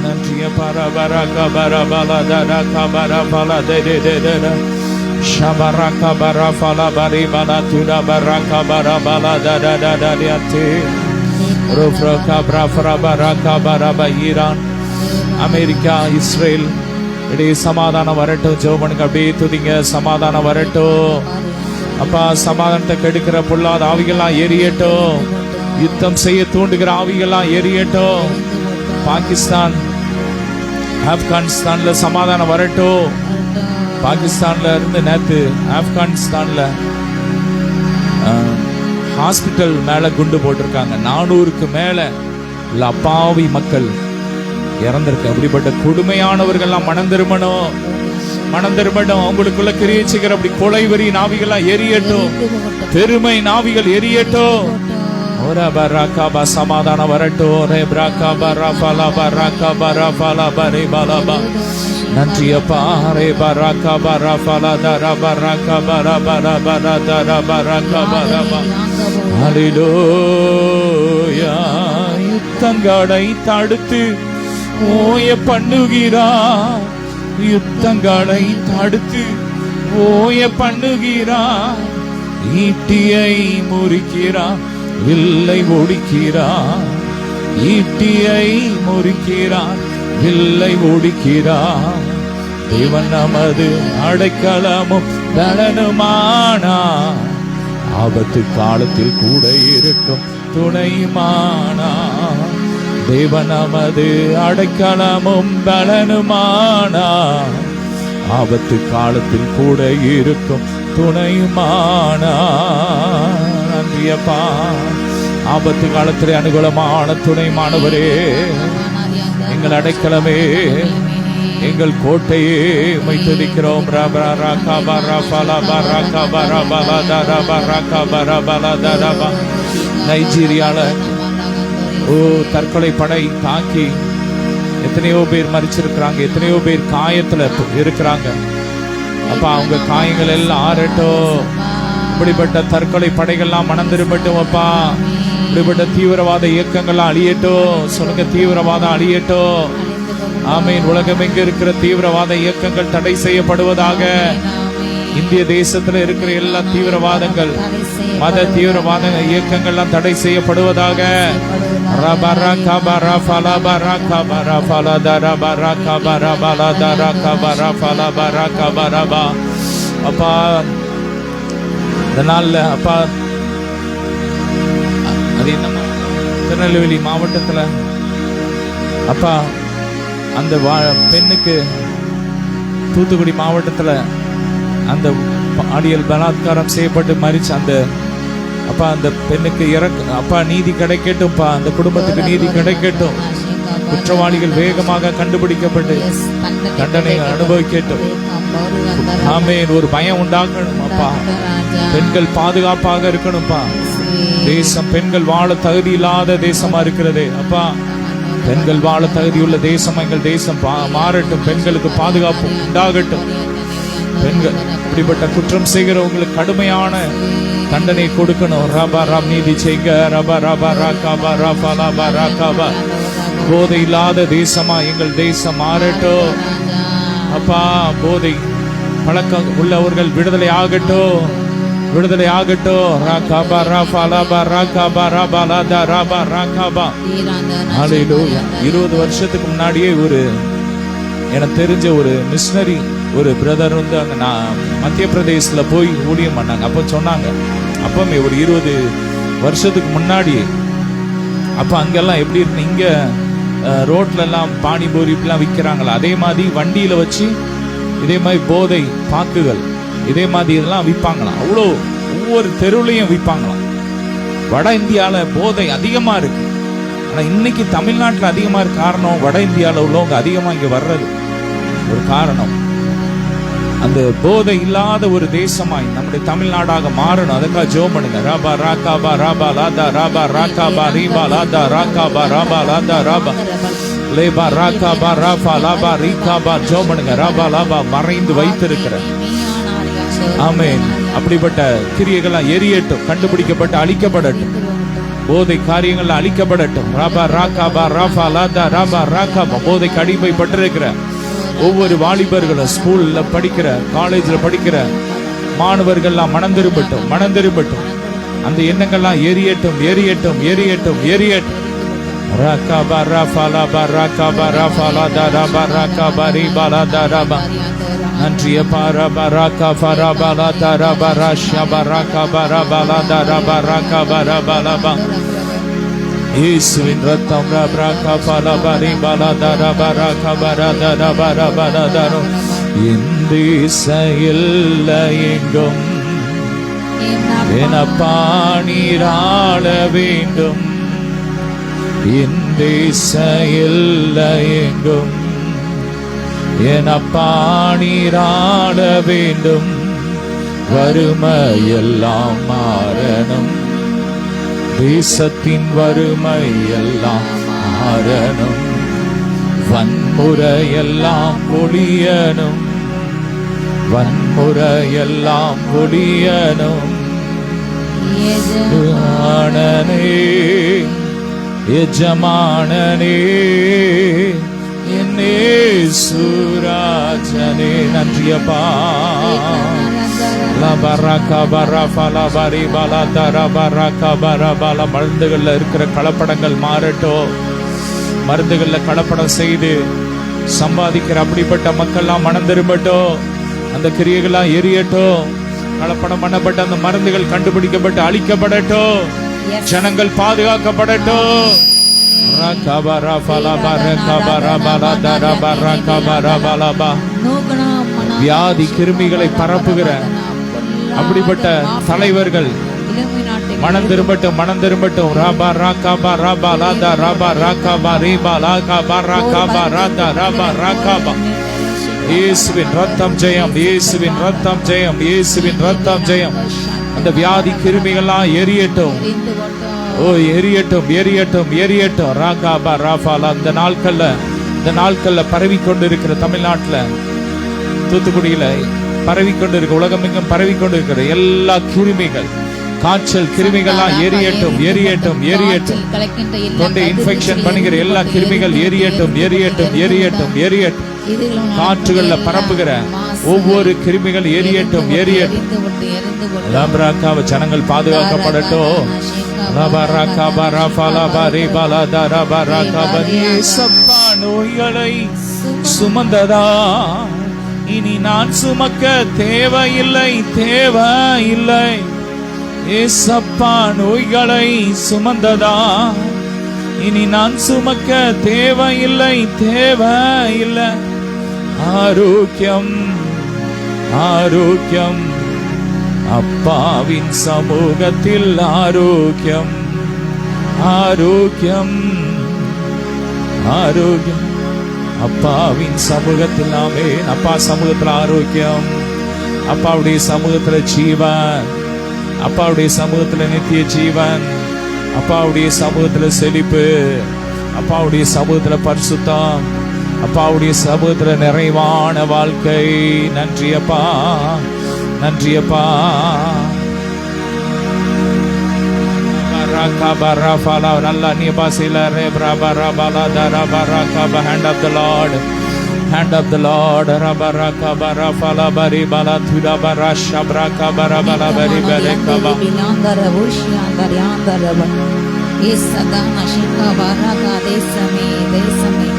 நன்றிய பரபரகா பரபல தரகா பரபல தரதர ஷபரகா பரபல பரிபல துரபரகா பரபல தரதரதயதே. ருஃப்ரகா பிரஃப்ர பரகா பரப. ஈரான், அமெரிக்கா, இஸ்ரேல் இடையே சமாதானம் வரட்டும். ஜெபனுக்கு அப்படியே துதிங்க. சமாதானம் வரட்டும். அப்பா, சமாதானத்தை கெடுக்கிற பொல்லாத ஆவிகள்லாம் எரியட்டும். யுத்தம் செய்ய தூண்டுகிற ஆவிகள்லாம் எரியட்டும். பாகிஸ்தான், ஆப்கானிஸ்தான்ல சமாதானம் வரட்டும். பாகிஸ்தான்ல இருந்து நேத்து ஆப்கானிஸ்தான்ல ஹாஸ்பிட்டல் மேல குண்டு போட்டிருக்காங்க. 400க்கு மேல அப்பாவி மக்கள் இறந்திருக்கு. அப்படிப்பட்ட கொடுமையானவர்கள்லாம் மனம் திரும்பணும், மனம் திரும்பணும். அவங்களுக்குள்ள கிரியை செய்கிற அப்படி கொலை வெறி நாவிகள்லாம் எரியட்டும். பெருமை நாவிகள் எரியட்டும். சமாதானம் வரட்டும். நன்றி அப்பா. ரே பராக்கா பரபல தர பராக்கா பரபல பர தர பராக்கா பரபா. ஹல்லேலூயா. யுத்தங்களை தடுத்து ஓய பண்ணுகிறார். யுத்தங்களை தடுத்து ஓய பண்ணுகிறார். ஈட்டியை முறிக்கிறார், வில்லை ஒடிக்கிறார். ஈட்டியை முறிக்கிறார், வில்லை ஒடிக்கிறார். தேவன் நமது அடைக்கலமும் பலனுமானா. ஆபத்து காலத்தில் கூட இருக்கும் துணையுமானா. தேவன் நமது அடைக்கலமும் பலனுமானா. ஆபத்து காலத்தில் கூட இருக்கும் துணையுமானா. நன்றியப்பா. ஆபத்து காலத்தில் அனுகூலமான துணைமானவரே, எங்கள் அடைக்கலமே, எங்கள் கோட்டையே உம்மை துதிக்கிறோம். ரபா ரகா பரா பலா பரகா பரா பலா தரபா ரகா பரா பலா தரபா. நைஜீரியால தற்கொலை படை தாக்கி எத்தனையோ பேர் மரிச்சிருக்கிறாங்க, எத்தனையோ பேர் காயத்துல இருக்கிறாங்க. அப்பா அவங்க காயங்கள் எல்லாம் ஆறட்டும். இப்படிப்பட்ட தற்கொலை படைகள்லாம் மனம் திரும்பட்டும். அப்பா இப்படிப்பட்ட தீவிரவாத இயக்கங்கள்லாம் அழியட்டும். சொல்லுங்க, தீவிரவாதம் அழியட்டும். ஆமீன். உலகம் எங்க இருக்கிற தீவிரவாத இயக்கங்கள் தடை செய்யப்படுவதாக. இந்திய தேசத்துல இருக்கிற எல்லா தீவிரவாதங்கள், மத தீவிரவாத இயக்கங்கள்லாம் தடை செய்யப்படுவதாக. அப்பா இந்த நாள்ல அப்பா அது என்ன திருநெல்வேலி மாவட்டத்துல அப்பா அந்த பெண்ணுக்கு, தூத்துக்குடி மாவட்டத்துல அந்த பாலியல் பலாத்காரம் செய்யப்பட்டு மரிச்ச அந்த அப்பா அந்த பெண்ணுக்கு அப்பா நீதி கிடைக்கட்டும்ப்பா. அந்த குடும்பத்துக்கு நீதி கிடைக்கட்டும். குற்றவாளிகள் வேகமாக கண்டுபிடிக்கப்பட்டு தண்டனை அனுபவிக்கட்டும். ஆமேன். ஒரு பயம் உண்டாக்கணும் அப்பா. பெண்கள் பாதுகாப்பாக இருக்கணும்ப்பா. தேசம் பெண்கள் வாழ தகுதி இல்லாத தேசமா இருக்கிறது அப்பா. பெண்கள் வாழ தகுதியுள்ள தேசம் எங்கள் தேசம் மாறட்டும். பெண்களுக்கு பாதுகாப்பு உண்டாகட்டும். பெண்கள் இப்படிப்பட்ட குற்றம் செய்கிறவங்களுக்கு கடுமையான தண்டனை கொடுக்கணும். ரபா ராம் நீதி செய்க. ரபா ரபா ராகாபா ரபா லபா ராகாபா. போதை இல்லாத தேசமா எங்கள் தேசம் மாறட்டும் அப்பா. போதை பழக்கம் உள்ளவர்கள் விடுதலை ஆகட்டும், விடுதலை ஆகட்டும். ராகாபா ரபா லபா ராகாபா ரபா லதா ரபா ராகாபா. ஹல்லேலூயா. 20 வருஷத்துக்கு முன்னாடியே எனக்கு தெரிஞ்ச ஒரு மிஷனரி ஒரு பிரதர் அங்க நான் மத்திய பிரதேசத்துல போய் ஊழியம் பண்ணாங்க. அப்போ சொன்னாங்க, அப்பமே ஒரு 20 வருஷத்துக்கு முன்னாடி அப்ப அங்கெல்லாம் எப்படி இருக்கு, இங்க ரோட்ல எல்லாம் பானிபூரி எல்லாம் விற்கிறாங்களா, அதே மாதிரி வண்டியில வச்சு இதே மாதிரி போதை பாக்குகள் இதே மாதிரி இதெல்லாம் விற்பாங்களாம். அவ்வளோ ஒவ்வொரு தெருவுலையும் விற்பாங்களாம். வட இந்தியால போதை அதிகமா இருக்கு. ஆனா இன்னைக்கு தமிழ்நாட்டுல அதிகமா இருக்கு. காரணம் வட இந்தியால உள்ளவங்க அதிகமா இங்க வர்றது ஒரு காரணம். அந்த போதை இல்லாத ஒரு தேசமாய் நம்முடைய தமிழ்நாடாக மாறணும். அதுக்காக ஜெபம் பண்ணுங்க. ராபா ராகாபா ராபா லாதா ராபா ராகாபா ரீபா லாதா ராகாபா ராபா லாதா ராபா லேபா ராகாபா ராபா லாபா ரீகாபா. ஜெபம் பண்ணுங்க. ராபா லாபா மறைந்து வைத்திருக்கிற ஆமென் அப்படிப்பட்ட கிரியைகள் எரியட்டும், கண்டுபிடிக்கப்பட்டு அழிக்கப்படட்டும். போதை காரியங்கள் அழிக்கப்படட்டும். ராபா ராகாபா ராபா லாதா ராபா ராகாபா. போதைக்கு அடிமைப்பட்டிருக்கிற ஒவ்வொரு வாலிபர்களும், ஸ்கூல்ல படிக்கிற காலேஜ்ல படிக்கிற மாணவர்கள்லாம் மனம் திரும்பட்டும், மனம் திரும்பட்டும். அந்த எண்ணங்கள்லாம் எரியட்டும், எரியட்டும், எரியட்டும், எரியட்டும். ராகாபா ராபா லாபா ராகாபா ராபா லாதா ராபா ராகாபா ரீபா லாதா ராபா. நன்றிய பாரபா ராகாபா ராபா லாதா ராபா ராஷபா ராகாபா ராபா லாதா ராபா ராகாபா ராபா லாபா. இயேசுவின் ரத்தம் ராகாபா லாபா ரீபா லாதா ராபா ராகாபா ராதா ராபா ராபா லாதா. இந்த இசையில் எங்கும் எனப்பா நீராள வேண்டும். இந்த இசையில் எங்கும் எனப்பா நீராள வேண்டும். வறுமையெல்லாம் மாறணும், தேசத்தின் வறுமையெல்லாம் மாறணும். வன்முறையெல்லாம் ஒழியணும், வன்முறையெல்லாம் ஒழியணும். எஜமானனே, எஜமானனே, என்னே சூராஜனே. நன்றியப்பா. மருந்துகள்ல இருக்கிற கலப்படங்கள் மாறட்டும். மருந்துகள்ல கலப்படம் செய்து சம்பாதிக்கிற அப்படிப்பட்ட மக்கள்லாம் மனம் திரும்பட்டும். அந்த கிரியைகள்லாம் எரியட்டும். கலப்படம் பண்ணப்பட்ட அந்த மருந்துகள் கண்டுபிடிக்கப்பட்டு அழிக்கப்படட்டும். ஜனங்கள் பாதுகாக்கப்படட்டும். வியாதி கிருமிகளை பரப்புகிற அப்படிப்பட்ட தலைவர்கள் மனம் திரும்பட்டும், மனம் திரும்பட்டும். ராபா ராகாபா ராபா லாதா ராபா ராகாபா ரீபா லாகாபா ராகாபா ராதா ராபா ராகாபா. இயேசுவின் ரத்தம் ஜெயம், இயேசுவின் ரத்தம் ஜெயம், இயேசுவின் ரத்தம் ஜெயம். அந்த வியாதி கிருமிகள்லாம் எரியட்டும், ஓ எரியட்டும், எரியட்டும், எரியட்டும். ராகாபா ராஃபாலா இந்த நாட்கள்ல பரவி கொண்டிருக்கிற தமிழ்நாட்டுல, தூத்துக்குடியில பரவி கொண்டிருக்க, உலகமெங்கும் பரவி கொண்டிருக்கிற எல்லா கிருமிகள், காய்ச்சல் கிருமிகள்லாம் எரியட்டும், எரியட்டும், எரியட்டும். தொண்டை இன்ஃபெக்ஷன் பண்ணுகிற எல்லா கிருமிகள் எரியட்டும், எரியட்டும், எரியட்டும், எரியட்டும். காற்றுகள்ல பரப்புகிற ஒவ்வொரு கிருமிகள் எரியட்டும், எரியட்டும். லபராக்காவ ஜனங்கள் பாதுகாக்கப்படட்டும். நோய்களை சுமந்ததா இனி நான் சுமக்க தேவையில்லை, தேவையில்லை. ஏசப்பா நோய்களை சுமந்ததா இனி நான் சுமக்க தேவையில்லை, தேவையில்லை. ஆரோக்கியம், ஆரோக்கியம், அப்பாவின் சமூகத்தில் ஆரோக்கியம், ஆரோக்கியம், ஆரோக்கியம். அப்பாவின் சமூகத்தில் நாமே, அப்பா சமூகத்தில் ஆரோக்கியம், அப்பாவுடைய சமூகத்துல ஜீவன், அப்பாவுடைய சமூகத்துல நித்திய ஜீவன், அப்பாவுடைய சமூகத்துல செழிப்பு, அப்பாவுடைய சமூகத்துல பரிசுத்தம், அப்பாவுடைய சமூகத்துல நிறைவான வாழ்க்கை. நன்றி அப்பா, நன்றி அப்பா. நல்லா நீ பாசில ரே பிரபா ரபாலா தரபா ரகபா. Hand of the Lord, hand of the Lord. Rabaraka barafala bari bala thuda barasha braka barabala bari barekaba. Bilandara vushiyandara yandara. Yesadana shika baraka desame desame.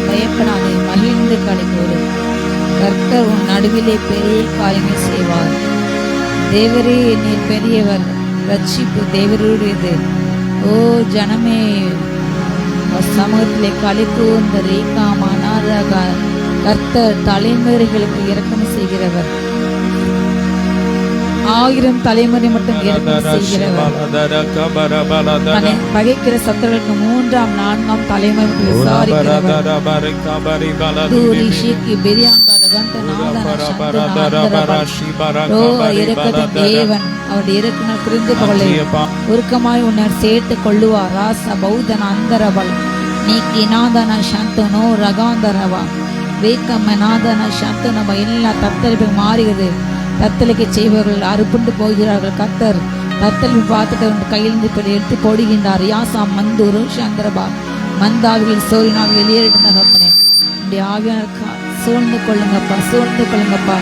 பயப்படாதே, மகிழ்ந்து களிகூரு. கர்த்தர் உன் நடுவிலே பெரிய காரியங்களை செய்வார். தேவரே நீர் பெரியவர், ரட்சிப்பு தேவருடையது. ஓ ஜனமே சமூகத்திலே களிகூர்ந்த ரேகாமானாராக. கர்த்தர் தலைமுறைகளுக்கு இரக்கம் செய்கிறவர், 1000 தலைமுறை மட்டும் இரக்கம் செய்கிறவர். பகைக்கிற சத்துருக்களுக்கு 3ஆம் 4ஆம் தலைமுறை விசாரிக்கிறவர். தேவன் அவருடைய இரக்கம் புரிந்து கொள்ள உருக்கமாய் உன்னை சேர்த்து கொள்ளுவார். ராச பௌதன அந்தரவள் நீக்கி நாதன சந்தனோ ரகாந்தரவா வேக்கமநாதன சந்தனவ. எல்லா தத்தளிப்பு மாறுகிறது. தத்தளிக்க செய்பவர்கள் அறுப்புண்டு போகிறார்கள். கர்த்தர் தத்தளிப்பு பார்த்துட்டு கையிலிருந்து எடுத்து போடுகின்றார். யாசா மந்தூரு சந்திரபா மந்தாவிகள் சோரினாவில் வெளியேறிட்டு தகப்பனே, இப்படி ஆவியானக்கா சூழ்ந்து கொள்ளுங்கப்பா, சூழ்ந்து கொள்ளுங்கப்பா.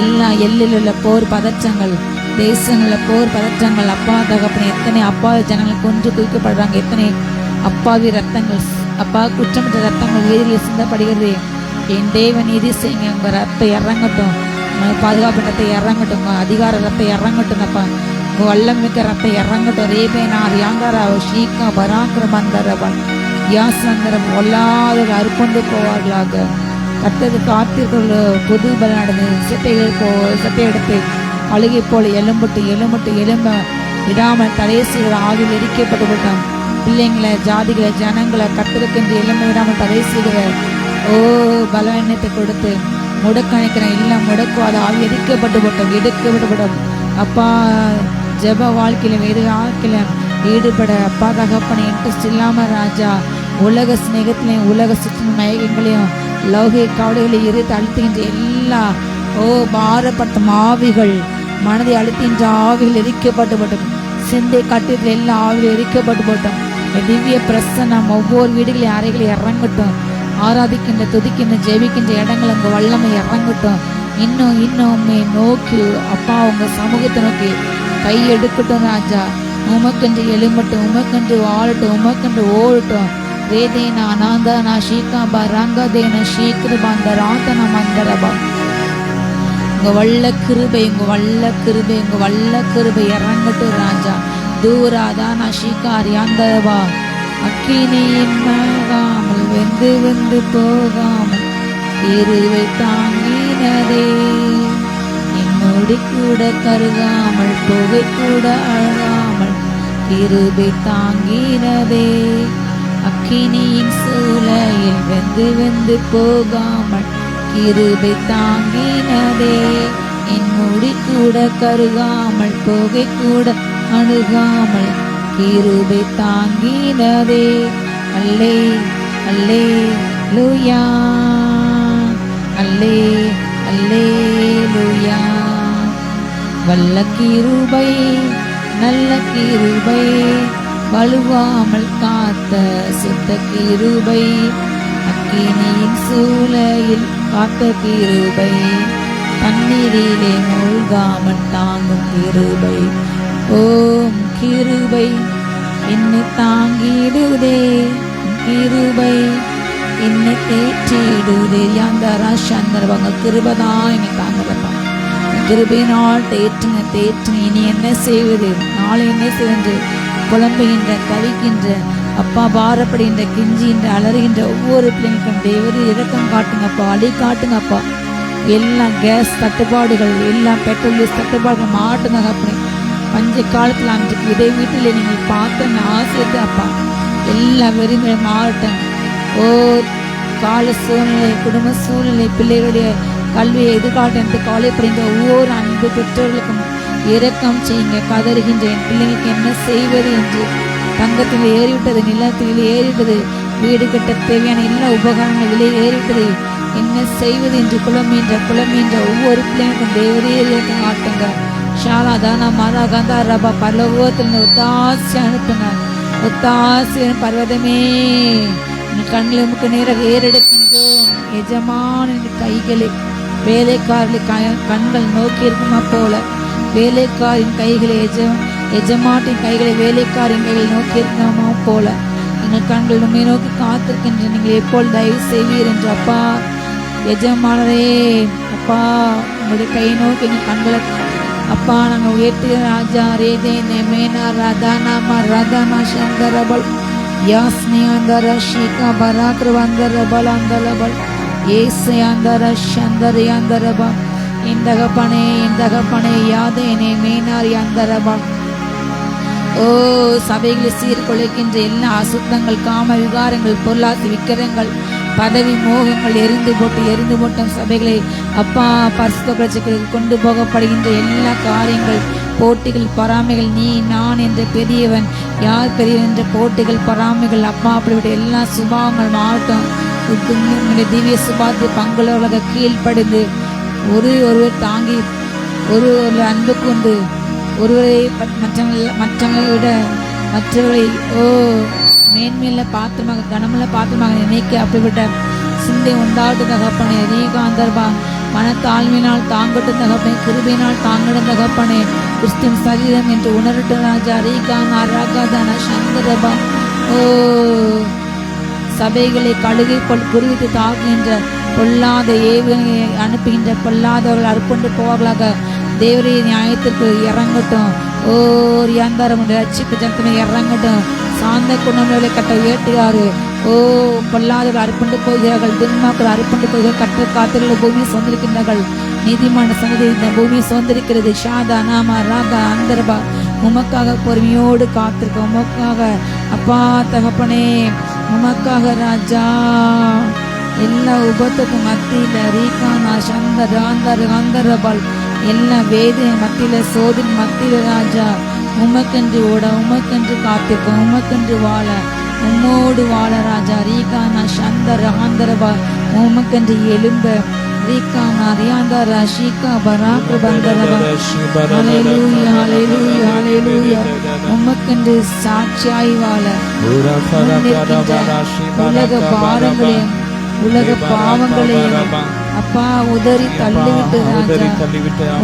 எல்லா எல்லையில் உள்ள போர் பதற்றங்கள், தேசங்களில் போர் பதற்றங்கள் அப்பா தகப்பனே, எத்தனை அப்பாவி ஜனங்கள் கொன்று குவிக்கப்படுறாங்க, எத்தனை அப்பாவி ரத்தங்கள், அப்பா குற்றமற்ற ரத்தங்கள் வீதியில் சிந்தப்படுகிறது. என் தேவன் நீதி செய்யுங்க. உங்க ரத்தம் இறங்கட்டும், பாதுகாப்பு ரத்தம் இறங்கட்டும், அதிகார ரத்தம் இறங்கட்டும்ப்பா. உங்க வல்லமிக்க ரத்தம் இறங்கட்டும். ரேபேனார் யாங்காரா ஷீக்கா பராக்கிரமந்தரவன் யாசந்தரம் ஒல்லாத அறுப்புண்டு போவார்களாக. கர்த்தருக்கு காத்திருக்கிற புது பலன் நடந்தது. சட்டை எடுத்து அழுகை போல எலும்புட்டு எலும்புட்டு எலும்ப விடாமல் தடைசிகிற ஆவியில் எரிக்கப்பட்டு விட்டோம். பிள்ளைங்களை, ஜாதிகளை, ஜனங்களை கர்த்தருக்கென்று எலும்ப விடாமல் தடை செய்கிற ஓ பலவீனத்தை கொடுத்து முடக்கணிக்கிற எல்லாம் முடக்குவாத ஆவி எரிக்கப்பட்டு விட்டோம், எடுக்கப்பட்டு விட்டோம். அப்பா ஜெப வாழ்க்கையில வேறு வாழ்க்கையில ஈடுபட அப்பா தகப்பனை இன்ட்ரெஸ்ட் இல்லாம ராஜா, உலக சிநேகத்திலையும் உலக சுற்று மயக்கங்களையும் லௌகிக கவலைகளையும் இரு அழுத்துகின்ற எல்லா பாரப்பட்ட ஆவிகள், மனதை அழுத்துகின்ற ஆவிகள் எரிக்கப்பட்டு போட்டோம். சிந்தை கட்டிடத்தில் எல்லா ஆவிகள் எரிக்கப்பட்டு போட்டோம். திவ்ய பிரசன்னம் ஒவ்வொரு வீடுகளையும் அறைகளை இறங்கட்டும். ஆராதிக்கின்ற துதிக்கின்ற ஜெபிக்கின்ற இடங்கள் உங்க வல்லமை இறங்கட்டும். இன்னும் உண்மை நோக்கி அப்பா உங்க சமூகத்தை நோக்கி கை எடுக்கட்டும் ராஜா. உமக்கென்று எழும்பட்டும், உமக்கென்று வாழட்டும், உமக்கென்று ஓடட்டும். வேதேனா அனாந்தானா ஷீகாபா ரங்கதேன ஷீக்கிரபாந்த ராந்தன மந்தரபா. உங்க வல்ல கிருபை, உங்க வல்ல கிருபை, உங்க வல்ல கிருபை இறங்கட்டும் ராஜா. தூராதானா ஷீகாரி அந்தரபா. அக்கினியின் மேகாமல் வெந்து வெந்து போகாமல் இருவை தாங்கினதே. என்னோடு கூட கருகாமல் புகை கூட அழகாமல் இருவை தாங்கினதே. அக்கினியின் சூளையில் வெந்து வெந்து போகாமல் கிருபை தாங்கினதே. என் முடி கூட கருகாமல் புகை கூட அணுகாமல் கிருபை தாங்கினதே. அல்லே அல்லே லூயா, அல்லே அல்லே லூயா. வல்ல கிருபை நல்ல கிருபை, வலுவாமல் காத்த சுத்த கிருபை, அக்கினியின் சூளையில் காத்த கிருபை, தண்ணீரிலே மூழ்காமல் தாங்கும் கிருபை. ஓம் கிருபை என்னை தாங்கிடுதே, கிருபை என்னை தேற்றிடுதே. யாந்தரா சந்தர்வங்க கிருபதான் என்னை தாங்குறப்பா. கிருபையினால் தேற்றுங்க. இனி என்ன செய்வது, நாளை என்ன செய்வது, புலம்புகின்ற தவிக்கின்ற அப்பா, பாரப்படுகின்ற கிஞ்சின்ற அலறுகின்ற ஒவ்வொரு பிள்ளைங்களுக்கும் தேவரு இரக்கம் காட்டுங்கப்பா, அடி காட்டுங்கப்பா. எல்லாம் கேஸ் தட்டுப்பாடுகள், எல்லாம் பெட்ரோல் தட்டுப்பாடுகள் மாட்டுங்க அப்படி. பஞ்ச காலத்தில் அன்றைக்கு இதை வீட்டில் நீங்கள் பார்த்த ஆசைத்து அப்பா, எல்லா வெறுமையை மாறட்டும். ஓ கால சூழ்நிலை, குடும்ப சூழ்நிலை, பிள்ளைகளுடைய கல்வியை எதிர்காலம் என்று கவலைப்படுகின்ற ஒவ்வொரு அன்பு பெற்றோர்களுக்கும் இரக்கம் செய்யுங்க. கதறுகின்ற என் பிள்ளைங்களுக்கு என்ன செய்வது என்று, தங்கத்தில் ஏறிவிட்டது, நிலத்தில் ஏறிவிட்டது, வீடு கட்ட தேவையான எல்லா உபகரணங்கள் விலை ஏறிவிட்டது, என்ன செய்வது என்று குழம்புகின்ற ஒவ்வொரு பிள்ளைங்களுக்கும் தேவரே இரக்கம் காட்டுங்க. ஷாலாதானா மராகந்தா ரபா, பரலோகத்தில் ஒத்தாசி அனுப்புங்க. ஒத்தாசி பர்வதமே கண்ணில் உமக்கு நேராக ஏறெடுக்கின்றோம். எஜமான கைகளை வேலைக்காரர்களை கண்கள் நோக்கி இருக்குமா போல, வேலைக்காரின் கைகளை எஜமாட்டின் கைகளை வேலைக்காரின் கைகளை நோக்கி இருக்கணுமா போல எங்கள் கண்கள் உண்மை நோக்கி காத்திருக்கின்ற நீங்கள் எப்போது தயவு செய்வீர் என்று அப்பா. எஜமானரே அப்பா, உங்களுடைய கையை நோக்கி எங்கள் கண்களை அப்பா நாங்கள் உயர்த்துகிற ராஜா. ரேதே நெமேனா ரதானாமா ரதானா சந்தரபல் யாஸ்னி அந்தர ஷீகா பராக்ர வந்தரபல் அந்தலபல் ஏசை அந்தர சந்தர் அந்தரபா. இந்தகப்பனே யாதேனே மேனார் அந்தரபா. ஓ சபைகளை சீர்குலைக்கின்ற எல்லா அசுத்தங்கள், காம விகாரங்கள், பொருளாசி விக்கிரங்கள், பதவி மோகங்கள் எரிந்து போட்டும் சபைகளை அப்பா பரிசுத்த பிரச்சனைகளுக்கு கொண்டு போகப்படுகின்ற எல்லா காரியங்கள், போட்டிகள், பொறாமைகள், நீ நான் என்ற பெரியவன் யார் பெரியவன் என்ற போட்டிகள், பொறாமைகள் அப்பா அப்படிப்பட்ட எல்லா சுபாவங்கள் மாறட்டும். திவ்ய சுபாத்து பங்குள்ளவர்களாக கீழ்ப்படிந்து ஒருவர் தாங்கி ஒரு அன்பு கொண்டு ஒருவரை மற்றவங்களை விட மற்றவரை மேன்மையில பாத்திரமாக கனமுள்ள பாத்திரமாக நினைக்க அப்படிப்பட்ட சிந்தை உண்டாட்டு தகப்பனே. ரீகாந்தர்பா மனத்தாழ்மையினால் தாங்கட்டும் தகப்பனே, கிருபையினால் தாங்கடும் தகப்பனே. கிறிஸ்துவின் சரீரம் என்று உணரட்டும் ராஜா. ரீகான் ராகாதான சந்தரபா. ஓ சபைகளை கழுகை குருவித்து தாக்குகின்ற பொல்லாத ஏவுகணையை அனுப்புகின்ற பொல்லாதவர்கள் அர்ப்பண்டு போவார்களாக. தேவரைய நியாயத்திற்கு இறங்கட்டும். ஓ ரியாந்தாரம் ரட்சிப்பு ஜனத்தமே இறங்கட்டும். சாந்த குணங்களை கட்ட உயர்த்துகிறாரு. ஓ பொல்லாதவர்கள் அர்ப்பண்டு போகிறார்கள், துன்மாக்கள் அர்ப்பண்டு போகிறார்கள். கற்ற காத்திரர்கள் பூமியை சொந்திருக்கின்றார்கள். நீதிமான சந்ததி இந்த பூமியை சொந்திருக்கிறது. ஷாதா நாமா ராகா அந்தர்பா. உமக்காக பொறுமையோடு காத்திருக்க, உமக்காக அப்பா தகப்பனே, உமக்காக ராஜா. எல்லா உபத்துக்கு மத்தியில ரீகானா சந்தர் ஆந்தர் ஆந்தரபால் எல்லா வேதனை மத்தியில சோதனை மத்தியில ராஜா உமக்கென்று ஓட, உமக்கென்று காத்திருக்க, உமக்கென்று வாழ, உம்மோடு வாழ ராஜா. ரீகானா சந்தர் ஆந்தரபா உமக்கென்று எலும்ப ரீகானா ரியாந்தரா ஷீகா பராக்ர பந்தரபா. ஹல்லேலூயா ஹல்லேலூயா ஹல்லேலூயா. உமக்கென்று சாட்சியாய் வாழ உலக பாரங்களையும் உலக பாவங்களையும் அப்பா உதறி தள்ளிவிட்டு ராஜா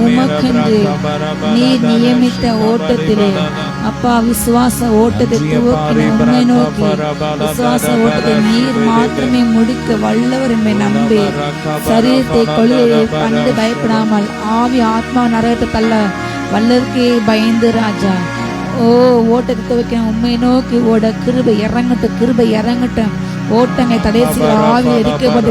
உமக்கென்று நீ நியமித்த ஓட்டத்திலே அப்பா விசுவாச ஓட்டத்தை துவக்கின உண்மை நோக்கி விசுவாச ஓட்டத்தை நீர் மாத்திரமே முடிக்க வல்லவர் என்பதை நம்பி சரீரத்தை கொள்கையை கண்டு பயப்படாமல் ஆவி ஆத்மா நரகத்தை தள்ள வல்லருக்கே பயந்து ராஜா. ஓ ஓட்டத்தை துவக்கின உண்மை நோக்கி ஓட கிருபை இறங்கட்டும், கிருபை இறங்கட்டும். ஓட்டங்கள் தடைசி ஆவி எரிக்கப்பட்டு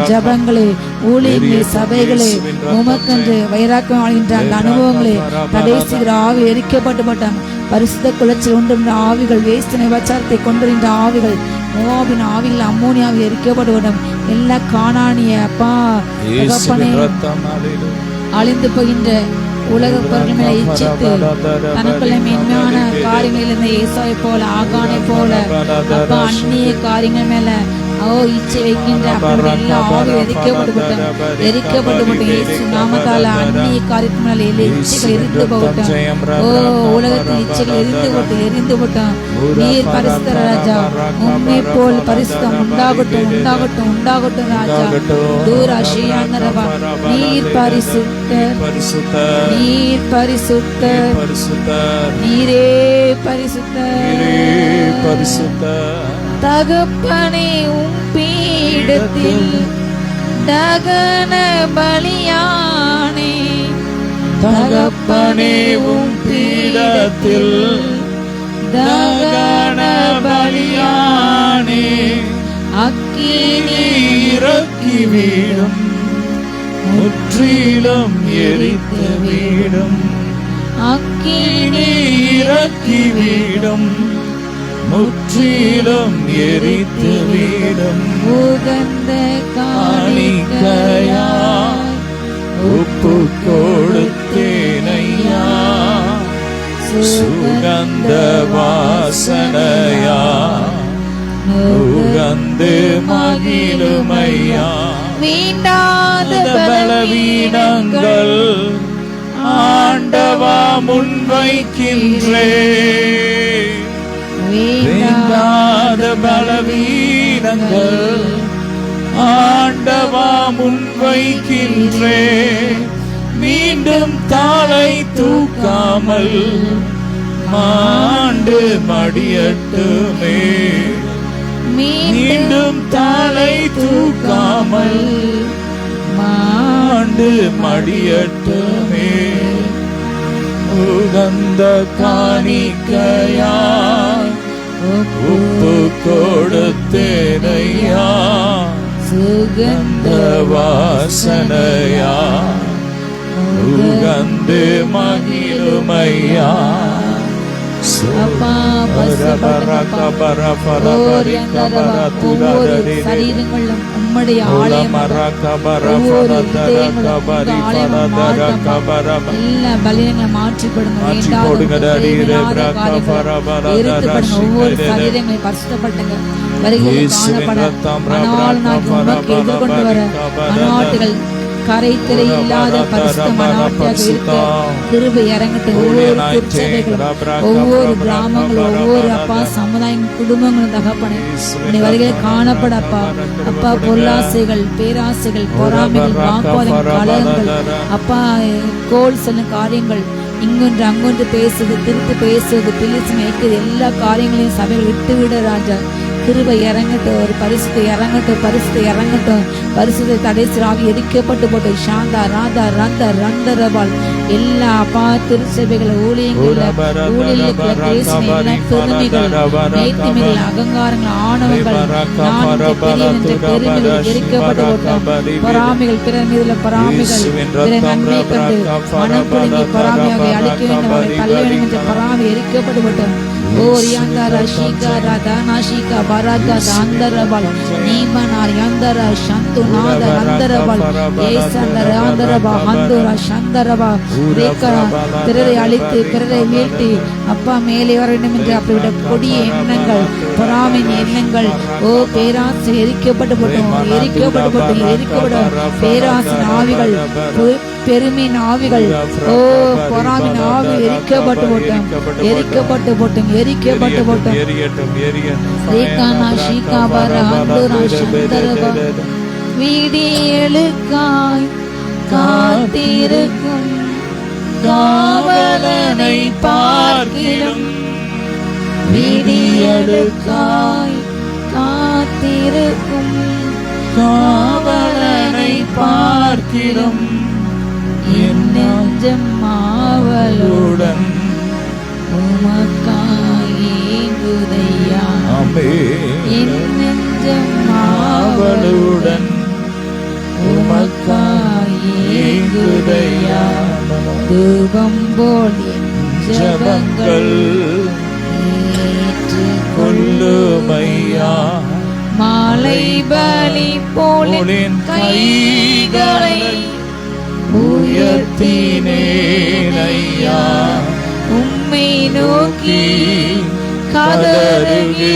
ஜபங்களே, ஊழியர்களே, சபைகளே, உமக்கென்று வைராக்கியம் ஆகின்ற அந்த அனுபவங்களே தடைசி ஆவி எரிக்கப்பட்டு பரிசுத்த குளத்தில் உண்டு ஆவிகள், வேஸ்தனை வச்சாரத்தை கொண்டிருந்த ஆவிகள் மோவாபின் ஆவிகள் அம்மோனியாவை எரிக்கப்படுவிடும். எல்லா கானானிய அப்பா தகப்பனே அழிந்து போகின்ற உலக பொருள் மேல இச்சித்து தனக்குள்ள மென்மையான காரியங்கள் இருந்த ஏசாவை போல ஆகானை போல அப்பா அந்நிய காரியங்கள் மேல இச்சை வைக்கின்ற எல்லா ஆவி எரிக்கப்பட்டு இயேசு நாமத்தால அந்நிய காரியத்தின் மேல இச்சைகள் எரிந்து போகட்டும். உலகத்தின் இச்சைகள் எரிந்து போட்டோம். நீர் பரிசுத்த ராஜா, உண்மை போல் பரிசுத்தம் உண்டாகட்டும் உண்டாகட்டும் உண்டாகட்டும் ராஜா. தூர அஷியானரவா, நீர் பரிசுத்தர், நீர் பரிசுத்தர், நீரே பரிசுத்தர். தகப்பனே உம் பீடத்தில் தகன பலியானே, தகப்பனே உம் பீடத்தில் தகன பலியானே. அக்கினி இறக்கி வீடும், முற்றிலும் எரித்து வீடும். அக்கினி இறக்கி வீடும், முற்றிலும் எரித்து வீடும். உகந்த காணிக்கையாய் உப்பு கொடுத்தேனையா, சுகந்த வாசனையா உகந்து மகிழுமையா. வீண்டாத பலவீனங்கள் ஆண்டவா முன்வைக்கின்றே, வேண்டாத பலவீனங்கள் ஆண்டவா முன்வைக்கின்றே. மீண்டும் தாளை தூக்காமல் மாண்டு மடியட்டுமே, மீண்டும் தாளை தூக்காமல் மாண்டு மடியட்டுமே. உகந்த காணிக்கையாய் உப்பு கொடுத்தேனையா, சுகந்த வாசனையா உகந்து மகிழுமையா. சரீரங்களும் உம்முடைய ஆலயம், எல்லா பலியங்களை மாற்றிப்படுங்க. ஒவ்வொரு சரீரங்களை பரிசுத்தப்படுங்க. எதிர்கொண்டு வர மனாட்டுகள் கரைத்திரை இல்லாத பரிசுத்த மனாட்டியாக இருக்க கிருபை இறங்கட்டும். ஒவ்வொரு திருச்சபைகளும், ஒவ்வொரு கிராமங்களும், ஒவ்வொரு அப்பா சமுதாயம் குடும்பங்களும் தகப்பனே வருகையில் காணப்பட அப்பா. அப்பா பொருளாசைகள், பேராசைகள், பொறாமைகள், வாக்குவாதம், கலகங்கள், அப்பா கோல் சொல்லும் காரியங்கள், இங்கொன்று அங்கொன்று பேசுவது, திருத்து பேசுவது, பிள்ளைச்சு மேய்க்குது, எல்லா காரியங்களையும் சபைகள் விட்டுவிட ராஜா. கிருபை இறங்கட்டும், ஒரு பரிசுத்தை இறங்கட்டும், பரிசுத்தை இறங்கட்டும். பரிசுத்தை தடைசிராக எரிக்கப்பட்டு போட்டு சாந்தா ராதா ரந்த ரண்டரபால் எல்லா அப்பா திருச்சபைகள் ஊழியர்கள் நேர்த்திமைகள், அகங்காரங்கள், ஆணவங்கள், பெருமைகள் எரிக்கப்பட்டு போட்டோம். பொறாமைகள், பிறர் மீதுல பொறாமைகள், பிற நன்மை கண்டு மனம் புடுங்கி பொறாமையாக அழிக்க வேண்டும், தள்ள வேண்டும் என்ற பொறாமை எரிக்கப்பட்டு போட்டோம். ஓரியாந்தர ஷீகாரா தானாஷிகா பராகா தாந்தரபால் நீமனார் யாந்தர சந்துநாத நந்தரபால் ஏசந்தர ஆந்தரபா ஹந்துரா சந்தரபா ரேக்கரா. பிறரை அழித்து பிறரை வீழ்த்தி அப்பா மேலே வர வேண்டும் என்று அப்படிவிட கொடிய எண்ணங்கள், பொறாமையின் எண்ணங்கள், பேராசை எரிக்கப்பட்டு போட்டோம், எரிக்கப்பட்டு போட்டோம், எரிக்கப்படும். பேராசின் ஆவிகள், பெருமின் ஆவிகள், பொறாமின் ஆவி எரிக்கப்பட்டு போட்டோம், எரிக்கப்பட்டு போட்டோம், எரிக்கப்பட்டு போட்டோம். விடியலுக்காய் காத்திருக்கும் காவலனை பார்க்கிலும், விடியலுக்காய் காத்திருக்கும் காவலனை பார்க்கிலும், என் நெஞ்சம் ஆவலுடன் உமக்காய் ஏங்குதையா. என் நெஞ்சம் ஆவலுடன் உமக்காய் ஏங்குதையா. தூபம் போல் என் ஜெபங்கள் ஏற்றுக்கொள்ளுமையா. மலைபலி போலின் கைகளை உயர்த்தினேன் ஐயா, உம்மை நோக்கி கதறுகிறேன்,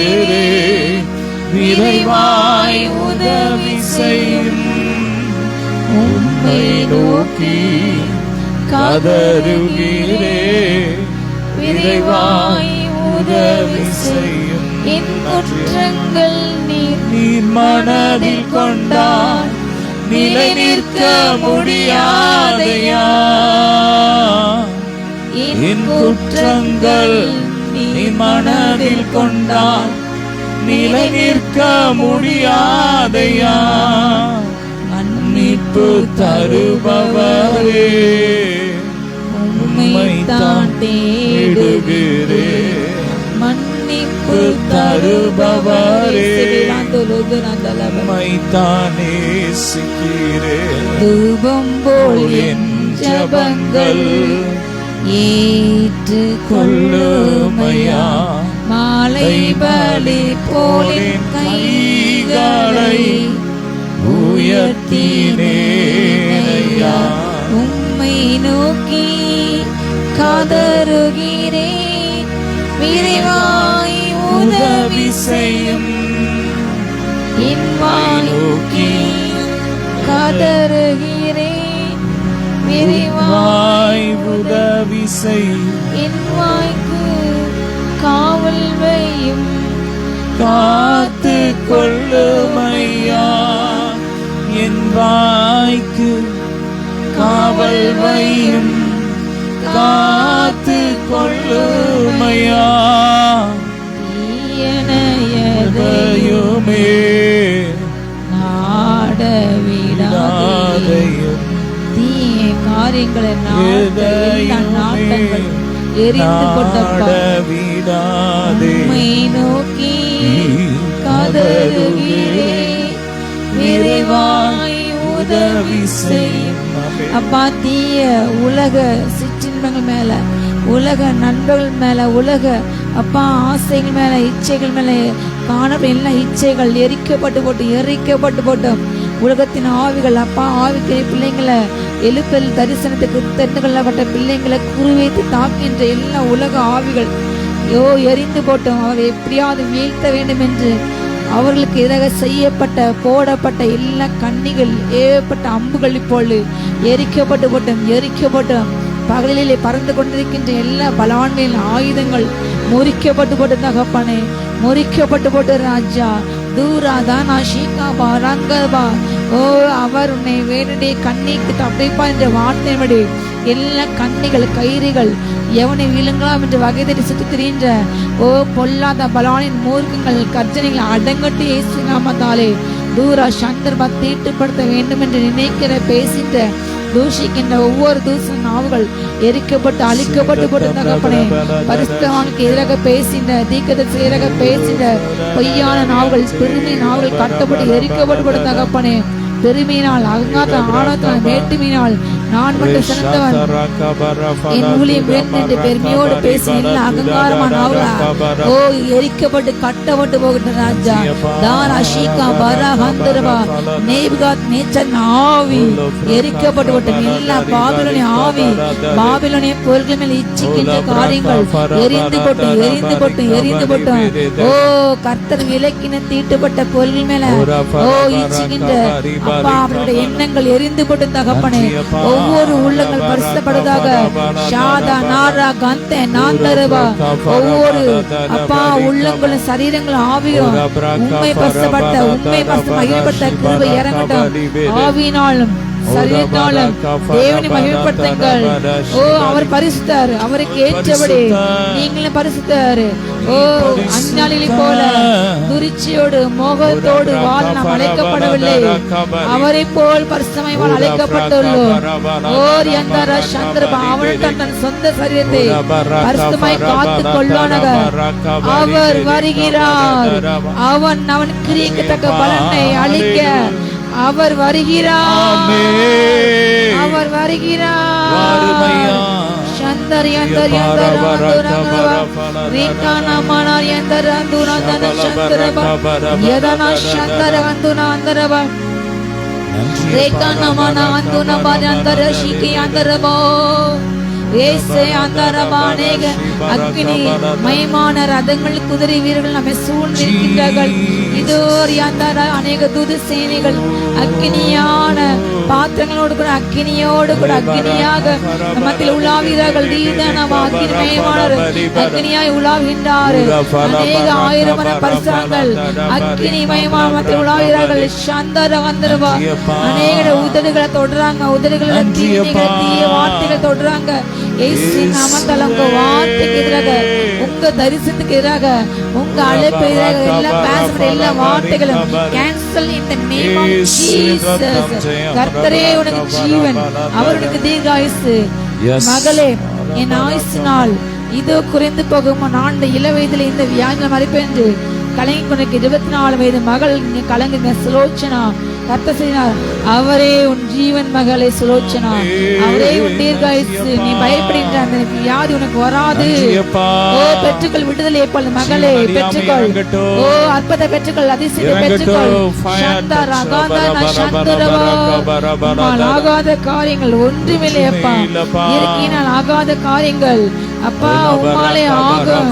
விரைவாய் உதவி செய்யும். உம்மை நோக்கி கதறுகிறேன், விரைவாய் உதவி செய்யும். என் குற்றங்கள் நீர் மனதில் கொண்டால் நிலை நிற்க முடியாதையா. என் குற்றங்கள் நீ மனதில் கொண்டால் நிலை நிற்க முடியாதையா. மன்னிப்பு தருபவரே, உம்மை தான் தேடுகிறேன். மன்னிப்பு தருபவரே, உம்மை தான் நேசிக்கிறேன். தூபம் போல் என் ஜெபங்கள் ஏற்று கொள்ளுமையா. மாலை பலி போலின் கைகளை உயர்த்தினேனையா. உம்மை நோக்கி கதறுகிறேன், விரைவாய் உதவி செய்யும். என் வாய் நோக்கி கதறுகிறேன், விரைவாய் உதவி செய்யும். என் வாய்க்கு காவல் வையும், காத்து கொள்ளுமையா. என் வாய்க்கு காவல் வையும், காத்து கொள்ளுமையா. தீயனையதையுமே நாடவிடாதையும், தீய காரியங்களை நாட்டங்கள் எரிந்து கொண்டவிடாதே. உம்மை நோக்கி கதறுகிறேன், விரைவாய் உதவி செய்யும். அப்பா, தீய உலக சிற்றின்பங்கள் மேல, உலக நண்பர்கள் மேல, உலக அப்பா ஆசைகள் மேல, இச்சைகள் மேல காணப்படும் எல்லா இச்சைகள் எரிக்கப்பட்டு போட்டோம். உலகத்தின் ஆவிகள் அப்பா, ஆவிக்கு பிள்ளைங்களை எழுப்பல் தரிசனத்துக்கு தென்னுகொள்ளப்பட்ட பிள்ளைங்களை குறிவைத்து தாக்கின்ற எல்லா உலக ஆவிகள் எரிந்து போட்டோம். அவரை எப்படியாவது வீழ்த்த வேண்டும் என்று அவர்களுக்கு எதிராக செய்யப்பட்ட போடப்பட்ட எல்லா கண்ணிகள் ஏவப்பட்ட அம்புகள் இப்பொழுது எரிக்கப்பட்டு பகலிலே பறந்து கொண்டிருக்கின்ற எல்லா பலவான்மையின் ஆயுதங்கள் முறிக்கப்பட்டு போட்டு தகப்பனே, முறிக்கப்பட்டு போட்டு ராஜா. தூராதான் ஷீகாபா ரங்கபா. ஓ, அவர் உன்னை வேணுடைய கண்ணிக்கு தப்பைப்பா என்ற வார்த்தையின்படி எல்லா கண்ணிகள் கயிறுகள் எவனை விழுங்கலாம் என்று வகை தேடி சுற்றி திரிகின்ற ஓ பொல்லாத பலவானின் மூர்க்கங்கள் கர்ஜனைகள் அடங்கட்டு இயேசு நாமத்தாலே தூரா சந்தர்பா தீட்டுப்படுத்த வேண்டும் என்று நினைக்கிற பேசின்ற தூஷிக்கின்ற ஒவ்வொரு தூச நாவுகள் எரிக்கப்பட்டு அழிக்கப்பட்டு போட்டு தகப்பனே. பரிசுத்தவானுக்கு எதிராக பேசின்ற தீர்க்கதரிசிக்கு எதிராக பேசின்ற பொய்யான நாவுகள், பெருமை நாவுகள் கட்டப்பட்டு எரிக்கப்பட்டு போட்டு தகப்பனே. பெருமையினால், அகங்காரத்தால், ஆணவத்தால், மேட்டுமையினால் நான் மட்டும் சிறந்தவன், என் ஊழியம் வேண்டும் என்று பெருமையோடு பேசி எல்லா அகங்காரமான ஓ எரிக்கப்பட்டு கட்டப்பட்டு போகின்ற ராஜா. தாரா ஷீகா பரா ஹந்தரபா நேபுகாத் நேச்சர் ஆவி எரிக்கப்பட்டு போட்டும். எல்லா பாபிலோனிய ஆவி, பாபிலோனிய பொருட்கள் மேல் இச்சிக்கின்ற காரியங்கள் எரிந்து போட்டும். ஓ கர்த்தர் விலக்கின தீட்டுப்பட்ட பொருள்கள் மேல ஓ இச்சிக்கின்ற அப்பா அவருடைய எண்ணங்கள் எரிந்து போட்டு தகப்பனே. ஒவ்வொரு உள்ளங்கள் பரிசுத்தப்படுவதாக. ஷாதா நாரா கந்தே நாந்தரபா. ஒவ்வொரு அப்பா உள்ளங்களும் சரீரங்களும் ஆவியும் உண்மை பரிசுத்தப்படுத்த, உண்மை மகிழ்படுத்த கிருபை இறங்கட்டும். ஆவியினாலும் சரீரத்தாலும் தேவனை மகிமைப்படுத்துங்கள். ஓ அவர் பரிசுத்தர், அவருக்கு ஏற்றபடி நீங்களும் பரிசுத்தர். ஓ அஞ்ஞானிகளை போல துரிச்சியோடு மோகத்தோடு வாழ நாம் அழைக்கப்படவில்லை, அவரை போல் பரிசுத்தமாய் அழைக்கப்பட்டுள்ளோம். ஓர் எந்தர சந்திரபா அவன் தன் சொந்த சரீரத்தை பரிசுத்தமாய் காத்து கொள்ளானக அவர் வருகிறார். அவன் கிரியத்தக்க பலனை அளிக்க அவர் வருகிறார். Yandari yandari yandara andurangava Rekana manar yandara andurandana shantarava Yadana shantara anduna andarava Rekana mana anduna banyandara shiki andarava ஏசே அந்தரபானேக அக்னி மயமான ரதங்கள் குதிரை வீரர்கள் நம்மை சூழ்ந்திருக்கின்றார்கள். இதோ அநேக தூது சேனைகள் அக்னியான பாத்திரங்களோடு கூட அக்னியோடு கூட அக்னியாக மத்தியில் உலாவுகிறார்கள். அக்னிமயமான அக்னியாய் உலாவுகின்றார். அநேக ஆயிரமான பரிசாங்கள் அக்னிமயமான மத்தியில் உலாவுகிறார்கள். சந்தர வந்தரவா அநேக உதடுகளை தொடுறாங்க. உதடுகளை தீய வார்த்தைகள் தொடுறாங்க. இயேசு நாமத்தால் உங்க வார்த்தைக்கு எதிராக, உங்க தரிசனத்துக்கு எதிராக, உங்க அழைப்பு எதிராக எல்லா பேசுற எல்லா வார்த்தைகளும் cancel in the name of Jesus. கர்த்தரே உனக்கு ஜீவன், அவர் உனக்கு தீர்காயுசு. மகளே, என் ஆயுசு நாள் இதோ குறைந்து போகும். நான் இந்த இள வயதில் இந்த வியாதியில் மறிப்பேன் என்று கலங்கி கொண்டிருக்க 24 வயது மகள் கலங்குங்க. சுலோச்சனா கர்த்தர் செய்தார். அவரே உன் ஜீவன் மகளே சுலோச்சனா, அவரே உன் தீர்காயுசு. நீ பயப்படுகின்ற அந்த வியாதி உனக்கு வராது. ஓ பெற்றுக்கள் விடுதலை எப்பொழுது மகளே, பெற்றுக்கள். ஓ அற்புத பெற்றுக்கள், அதிசய பெற்றுக்கள். ஆகாத காரியங்கள் ஒன்றுமில்லை அப்பா. இயற்கையினால் ஆகாத காரியங்கள் அப்பா உம்மாலே ஆகும்.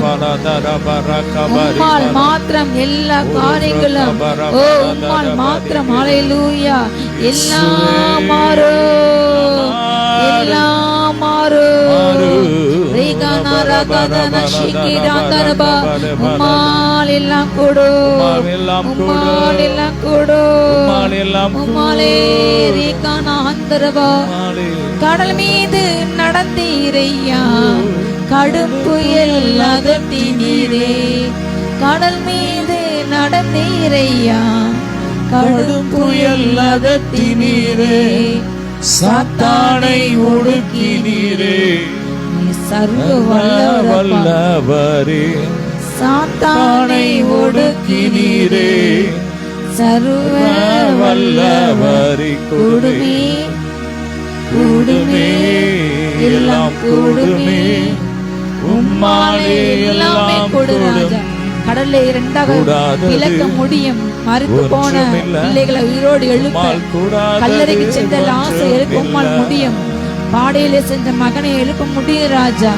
உம்மால் மாத்திரம் எல்லா காரியங்களும். ஓ உம்மால் மாத்திரம். ஹல்லேலூயா. எல்லாம் மாறும், எல்லாம் மாறும். ரேகானா ரகாதனா ஷிகிராந்தரபா உம்மால் எல்லாம் கூடும், உம்மால் எல்லாம் கூடும், உம்மாலே. ரேகானா அந்தரபா கடல் மீது நடந்தீரையா, கடும் புயல் அகற்றினீரே. கடல் மீது நடந்தீரையா, கடும் புயல் அகற்றினீரே. சாத்தானை ஒடுக்கினீரே. நீ சர்வ வல்லவரே. சாத்தானை ஒடுக்கினீரே. சர்வ வல்லவரே. கூடுமே கூடுமே எல்லாம் கூடுமே. உம்மாலே எல்லாமே கூடு ராஜா. கடலை இரண்டாக பிளக்க முடியும். மறுத்து போன பிள்ளைகளை உயிரோடு எழுப்ப, கல்லறைக்கு சென்ற லாசை எழுப்ப உம்மால் முடியும். பாடையிலே சென்ற மகனை எழுப்ப முடியும் ராஜா.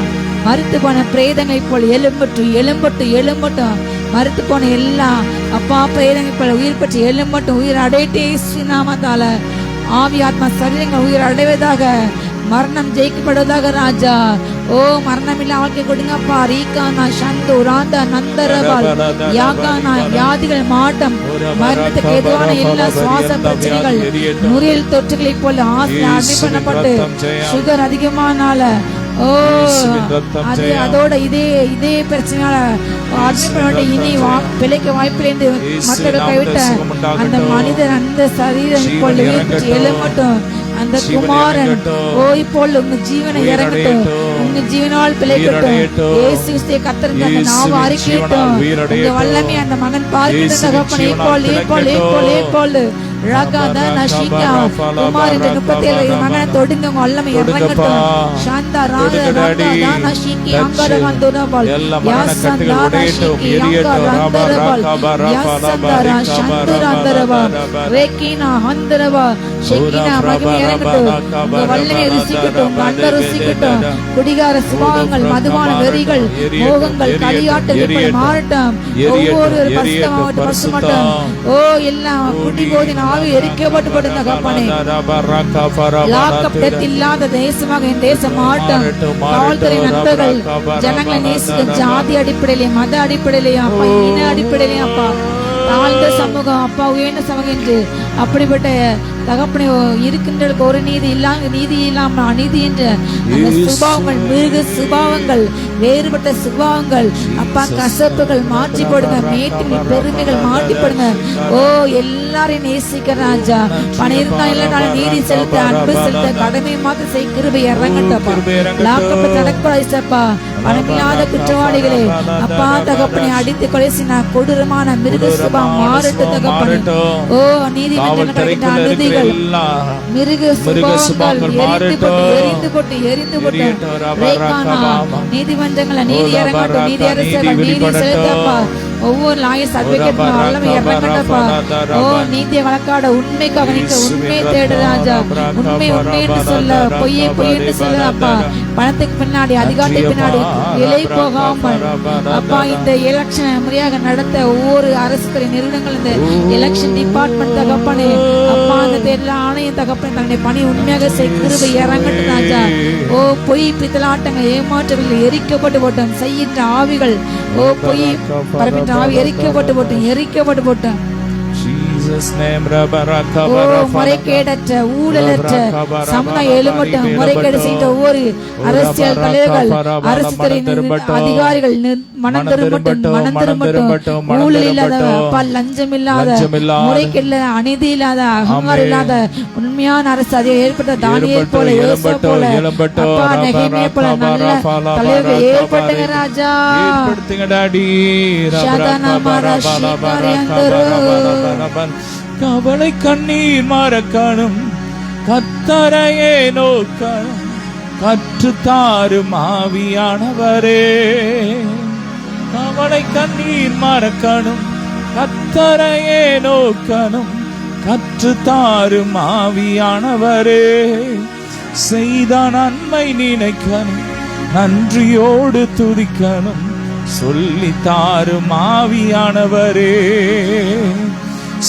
மறுத்து போன பிரேதங்களை போல் எழும்பட்டும், எழும்பட்டும், எழும்பட்டும். மறுத்து போன எல்லா அப்பா பிரேதங்களை போல உயிர் பற்றி எழும்பட்டும். உயிர் அடையிட்டே நாமத்தால ஆவி ஆத்மா சரீரங்கள் உயிர் அடைவதாக, மரணம் ஜெயிக்கப்படுவதாக ராஜா. ஓ மரணம் இல்ல வாழ்க்கை கொடுங்கப்பா. ரீகானா சந்து ராந்தா நந்தரபால் யாகானா வியாதிகள் மாட்டம், மரணத்துக்கு எதுவான எல்லா சுவாச பிரச்சனைகள், நுரையீரல் தொற்றுகளை போல அட்மிட் பண்ணப்பட்டு சுகர் அதிகமானால, ஓ அது அதோட இதே பிரச்சனையால அட்மிட் பண்ணப்பட்டு இனி பிழைக்க வாய்ப்பில்லை மற்றவர்கள் கைவிட்ட அந்த மனிதன் அந்த சரீரம் இப்பொழுது எழுமட்டும். அந்த குமாரன் ஓ இப்போது உங்க ஜீவனை இறங்கட்டும், உங்க ஜீவனால் பிழைக்கட்டும். இயேசு கிறிஸ்துவின் கர்த்தருக்கு அந்த நாம அறிக்கையிட்டோம். உங்க வல்லமை அந்த மகன் பார்க்கிற தகப்பனே இப்போது ரகாதா நஷிகா குமார் இந்த 37 மகனை தொடுங்க. உங்க வல்லமை இறங்கட்டும். சாந்தா ராகா ராகா நஷிகி அங்கரகந்தோனபால் யாசந்தா நஷிகி அங்கரகந்தோனபால் யாசந்தா சந்துரந்தரபா ரேகினா ஹந்தரபா ஷெகினா மகிமை இறங்கட்டும். உங்க வல்லமை ருசிக்கட்டும், கண்ட ருசிக்கட்டும். குடிகார சுபாவங்கள், மதுபான வெறிகள், மோகங்கள், களியாட்டங்கள் மாறட்டும். ஒவ்வொரு பசுமட்டும். ஓ எல்லாம் குடி போதின ஆவி எரிக்கப்பட்டு படுந்த கப்பனை லாக்கப் டெத் இல்லாத தேசமாக என் தேசம் மாட்டும். காவல்துறை நண்பர்கள் ஜனங்களை நேசிக்க ஜாதி அடிப்படையிலே, மத அடிப்படையிலேயே அப்பா, இன அடிப்படையிலேயே அப்பா, தாழ்ந்த சமூகம் அப்பா, உயர்ந்த சமூகம் என்று அப்படிப்பட்ட தகப்பனை இருக்கின்றவர்களுக்கு ஒரு நீதி இல்லாம அநீதி என்ற அந்த சுபாவங்கள், மிருக சுபாவங்கள், வேறுபட்ட சுபாவங்கள் அப்பா, கசப்புகள் மாற்றி போடுங்க. மேட்டிமை பெருமைகள் மாற்றி போடுங்க. ஓ எல்லாரையும் நேசிக்க ராஜா. பணம் இருந்தா இல்லைனாலும் நீதி செலுத்த, அன்பு செலுத்த, கடமை மாத்திரம் செய்ய கிருபை இறங்கட்டப்பா. லாக்கப்பட்டு நடக்கூடாதுப்பா. பணமில்லாத குற்றவாளிகளே அப்பா தகப்பனை அடித்து கொலை செய்ய கொடூரமான மிருக சுபாவம் மாறட்டும் தகப்பனே. ஓ நீதிமன்றம் கிடைக்கின்ற அநீதி ஆவிகள் எல்லா மிருக சுபாவங்கள் எரிந்து போட்டு நீதிமன்றங்களை நீதி இறங்கட்டும், நீதி அரசர்கள் நீதி செலுத்தப்பா. ஒவ்வொரு லாயர்ஸ் அட்வொகேட் வல்லமை இறங்கட்டப்பா. ஓ நீதியை வழக்காட உண்மைக்காக நிற்க, உண்மையை தேடு ராஜா. உண்மை என்று சொல்ல, பொய்யை என்று சொல்ல அப்பா. பணத்துக்கு பின்னாடி அதிகாரத்துக்கு பின்னாடி விலை போகாமல் அப்பா இந்த எலெக்ஷனை முறையாக நடத்த ஒவ்வொரு அரசு நிறுவனங்கள் இந்த எலெக்ஷன் டிபார்ட்மெண்ட் தகப்பனே அப்பா அந்த தேர்தல் ஆணையம் தகப்பனே தன்னுடைய பணி உண்மையாக கிருபை இறங்கட்டும் ராஜா. ஓ பொய் பித்தலாட்டங்கள் ஏமாற்றங்கள் எரிக்கப்பட்டு போட்டோம் செய்கின்ற ஆவிகள். ஓ பொய் பரப்பின்ற ஆவி எரிக்கப்பட்டு போட்டோம். முறைகேடற்ற ஊழலற்ற சமுதாய எழுமட்டும் முறைகேடு செய்த ஒவ்வொரு அரசியல் தலைவர்கள் அரசு அதிகாரிகள் மனம் திரும்பட்டும். ஊழல் இல்லாத அப்பா, லஞ்சம் இல்லாத, முறைகேடு அநீதி இல்லாத, அகங்காரம் இல்லாத உண்மையான அரசு அதை ஏற்பட்ட தானியேல் போல யோசா போல அப்பா நெகேமியா போல நல்ல தலைவர்கள் ஏற்பட்டுங்க ராஜா. கவலை கண்ணீர் மறக்கணும், கர்த்தரையே நோக்கணும், கற்றுத்தாரும் ஆவியானவரே. கவலை கண்ணீர் மறக்கணும், கர்த்தரையே நோக்கணும், கற்றுத்தாரும் ஆவியானவரே. செய்த நன்மை நினைக்கணும், நன்றியோடு துதிக்கணும், சொல்லித்தாரும் ஆவியானவரே.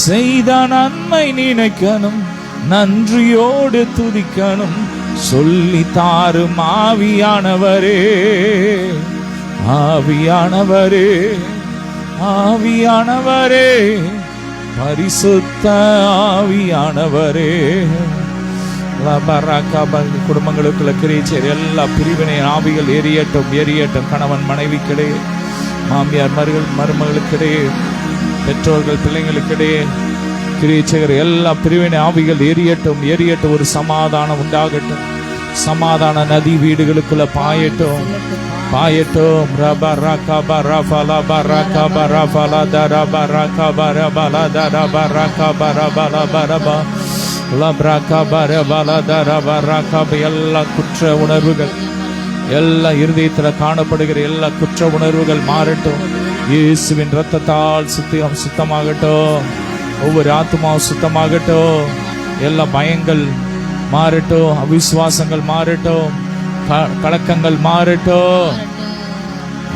செய்த நன்மை நினைக்கணும், நன்றியோடு துதிக்கணும், சொல்லித்தாரும் ஆவியானவரே. ஆவியானவரே, ஆவியானவரே, பரிசுத்த ஆவியானவரே. குடும்பங்களுக்குள்ள கிரீச்சர் எல்லா பிரிவினை ஆவிகள் எரியட்டும். கணவன் மனைவிக்கிடையே, மாமியார் மருமகளுக்கிடையே, பெற்றோர்கள் பிள்ளைங்களுக்கிடையே, கிரீச்சகர் எல்லா பிரிவினை ஆவிகள் எரியட்டும். ஒரு சமாதானம் உண்டாகட்டும். சமாதான நதி வீடுகளுக்குள்ள பாயட்டும். எல்லா குற்ற உணர்வுகள், எல்லா இருதயத்தில் காணப்படுகிற எல்லா குற்ற உணர்வுகள் மாறட்டும். இயேசுவின் இரத்தத்தால் சுத்தமாகட்டும். ஒவ்வொரு ஆத்துமாவும் சுத்தமாகட்டும். எல்லா பயங்கள் மாறட்டும், அவிசுவாசங்கள் மாறட்டும், கலக்கங்கள் மாறட்டும்.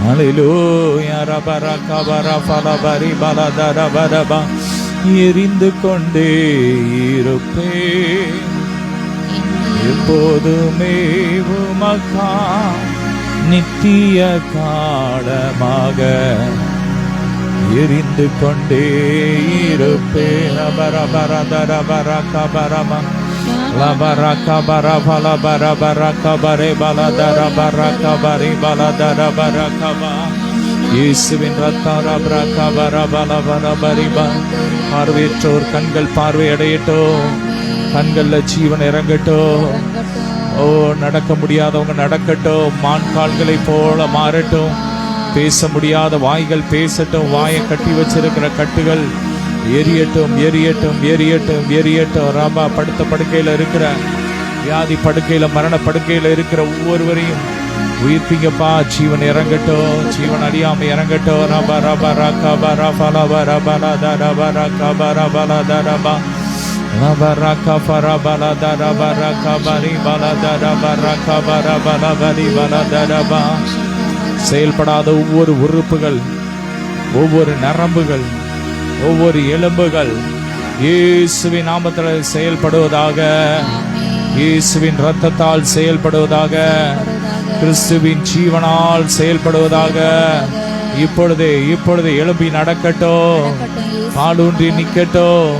ஹல்லேலூயா. ரபரகபரபலபரி பலதரபரபா. எரிந்து கொண்டே இருப்பேன் எப்போதுமே உமக்கா, நித்திய காலமாக எரிந்து கொண்டே இருப்பேன். பரபரதரபரகபரமா லபரகபரபலபரபரகபரே பலதரபரகபரி பலதரபரகபா. இயேசுவின் ரத்தரபரகபரபலபரபரிபா. பார்வையற்றோர் கண்கள் பார்வையடையட்டும். கண்கள்ல ஜீவன் இறங்கட்டும். ஓ நடக்க முடியாதவங்க நடக்கட்டும். மான் கால்களை போல மாறட்டும். பேச முடியாத வாய்கள் பேசட்டும். வாயை கட்டி வச்சிருக்கிற கட்டுகள் எரியட்டும். ராபா, படுத்த படுக்கையில இருக்கிற வியாதி படுக்கையில, மரண படுக்கையில இருக்கிற ஒவ்வொருவரையும் உயிர்ப்பிங்கப்பா. ஜீவன் இறங்கட்டும். ஜீவன் அடியாம இறங்கட்டும். ரபா ரபா ரகபா ரபலபா ரபலதா ரபா ரகபா ரபலதா ரபா ரபா ரகபா ரபலதா ரபா ரகபரி பலதா ரபா ரகபா ரபலபரி பலதா ரபா. செயல்படாத ஒவ்வொரு உறுப்புகள், ஒவ்வொரு நரம்புகள், ஒவ்வொரு எலும்புகள் இயேசுவின் நாமத்தில் செயல்படுவதாக. இயேசுவின் இரத்தத்தால் செயல்படுவதாக. கிறிஸ்துவின் ஜீவனால் செயல்படுவதாக. இப்பொழுதே எழும்பி நடக்கட்டும். காலூன்றி நிக்கட்டும்.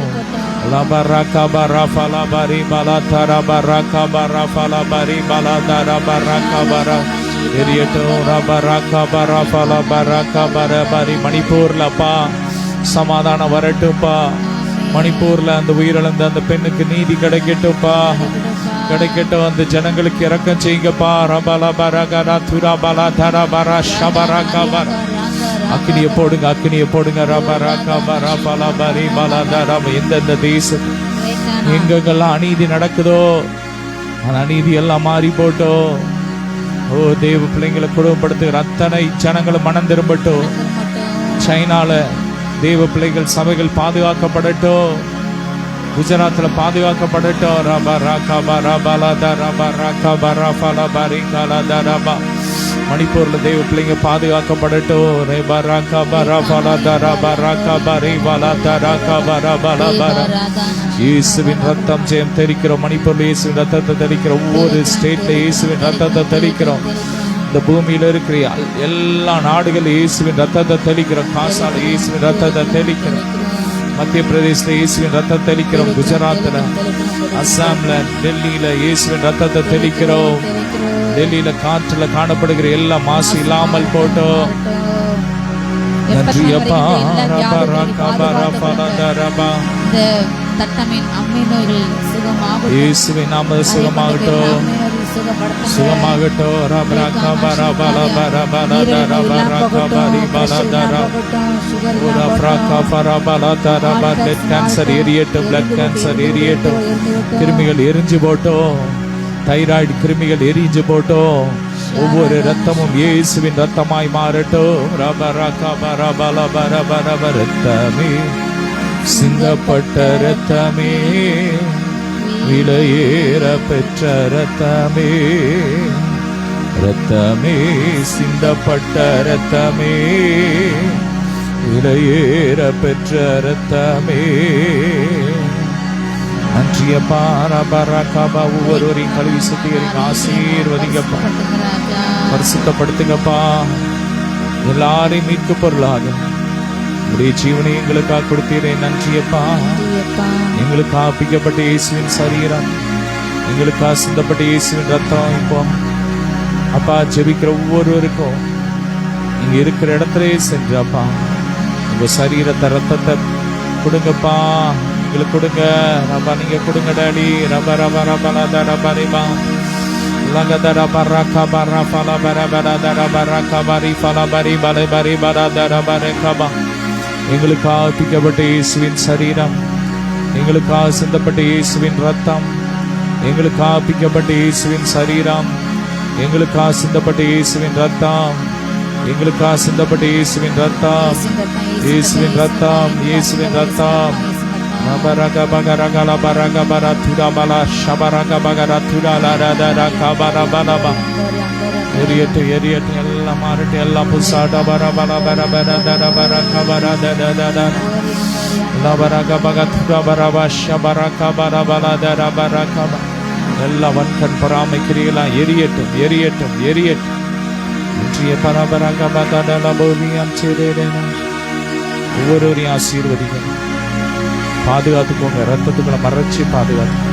மணிப்பூர்லப்பா சமாதானம் வரட்டும்பா. மணிப்பூர்ல அந்த உயிரிழந்த அந்த பெண்ணுக்கு நீதி கிடைக்கட்டும்பா. கிடைக்கட்டும். அந்த ஜனங்களுக்கு இரக்கம் செய்யுங்கப்பா. அக்கினியை போடுங்க. எந்தெந்த தேசம் எங்கெங்கெல்லாம் அநீதி நடக்குதோ அந்த அநீதி எல்லாம் மாறி போட்டோ. ஓ தேவ பிள்ளைங்களை குடும்பப்படுத்துகிற அத்தனை ஜனங்களும் மனம் திரும்பட்டும். சைனால தேவ பிள்ளைகள் சபைகள் பாதுகாக்கப்படட்டும். குஜராத்ல பாதுகாக்கப்படட்டும். ரபா ராகபா ரபாலா ரபா ராகபா ரபாலா பாரிகாலா ரபா. மணிப்பூர்ல தேவ பிள்ளைங்க பாதுகாக்கப்படட்டும். ரபா ராகபா ரபாலா ரபா ராகபா ரபாலா ராகபா ரபாலா பாரா. இயேசுவின் ரத்தம் ஜெயம் தெளிக்கிறோம். மணிப்பூர்ல இயேசுவின் ரத்தத்தை தெளிக்கிறோம். ஒவ்வொரு ஸ்டேட்ல இயேசுவின் ரத்தத்தை தெளிக்கிறோம். இந்த பூமியில இருக்கிற எல்லா நாடுகள் இயேசுவின் ரத்தத்தை தெளிக்கிறோம். காசால இயேசுவின் ரத்தத்தை தெளிக்கிறோம். மத்திய பிரதேசல இயேசுவின் ரத்தத்தை தெளிக்கிறோம். குஜராத்ல, அஸ்ஸாம்ல, டெல்லியில இயேசுவின் ரத்தத்தை தெளிக்கிறோம். டெல்லியில காற்றுல காணப்படுகிற எல்லா மாசு இல்லாமல் போட்டோம். நன்றி அப்பா. ரபா ராகபா ரபாலா ரபா. இயேசுவின் நாமத்தில் சுகமாகட்டும், சுகமாகட்டும். ரபா ராகபா ரபாலா ரபாலா ரபா ராகபா ரிபாலா ரபா ரபா. பிளட் கேன்சர் எரியட்டும், பிளட் கேன்சர் எரியட்டும். கிருமிகள் எரிஞ்சு போட்டோம். தைராய்டு கிருமிகள் எரிஞ்சு போட்டோம். ஒவ்வொரு ரத்தமும் இயேசுவின் ரத்தமாய் மாறட்டும். ரபா ராகபா ரபாலா ரபா ரபா. ரத்தமே சிந்தப்பட்ட ரத்தமே, விலையேற பெற்ற ரத்தமே, ரத்தமே சிந்தப்பட்ட ரத்தமே, விலையேற பெற்ற ரத்தமே. நன்றியப்பா. ரபா ராகபா. ஒவ்வொருவரையும் கழுவி சுத்திகரிங்க, ஆசீர்வதிங்கப்பா, பரிசுத்தப்படுத்துங்கப்பா. எல்லாரையும் மீட்கு பொருளாக உடைய ஜீவனை எங்களுக்காக கொடுத்தீரே. நன்றியப்பா. எங்களுக்காக பிக்கப்பட்ட இயேசுவின் சரீரம், எங்களுக்காக சிந்தப்பட்ட இயேசுவின் ரத்தம் இப்போ அப்பா ஜெபிக்கிற ஒவ்வொருவருக்கும் நீங்க இருக்கிற இடத்துல சென்று அப்பா உங்க சரீரத்தை ரத்தத்தை கொடுங்கப்பா, எங்களுக்கு கொடுங்க. ரபா நீங்க கொடுங்க டாடி. ரபா ரபா ரபா ரபா ரிபா லங்கத ரபா ராகபா ரபாலா ரபா ரபா ராகபா ரிபாலா பரி பலை பரி பரா ரபா ரகபா. எங்களுக்காக பிக்கப்பட்ட இயேசுவின் சரீரம், எங்களுக்காக சிந்தப்பட்ட இயேசுவின் ரத்தம், எங்களுக்காக பிக்கப்பட்ட இயேசுவின் சரீரம், எங்களுக்காக சிந்தப்பட்ட இயேசுவின் ரத்தம், எங்களுக்காக சிந்தப்பட்ட இயேசுவின் ரத்தம், இயேசுவின் ரத்தம், இயேசுவின் ரத்தம். ரபரக பகரகல பரக பர துரபல ஷபரக பகர துரலரதர கபரபலப. எரியட்டு எரியட்டு எல்லாம் மாறட்டு எல்லாம் புசாட பரபல பரபரதர பரகபரதததத. லபரக பகத்ர பரப ஷபரக பரபலதர பரகப. எல்லா வன்கண் பராமரிக்கிறீங்களா? எரியட்டும் எரியட்டும் எரியட்டும். இன்றைய பரபரக பகதல பூமியம் சேரேன. ஒவ்வொருவரையும் ஆசீர்வதிக்கணும், பாதுகாத்துக்கோங்க. ரத்தத்துக்குள்ள மறைச்சி பாதுகாத்து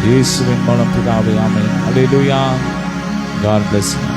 இயேசுவின் மூலம் பிதாவே ஆமென். அல்லேலூயா. God bless you.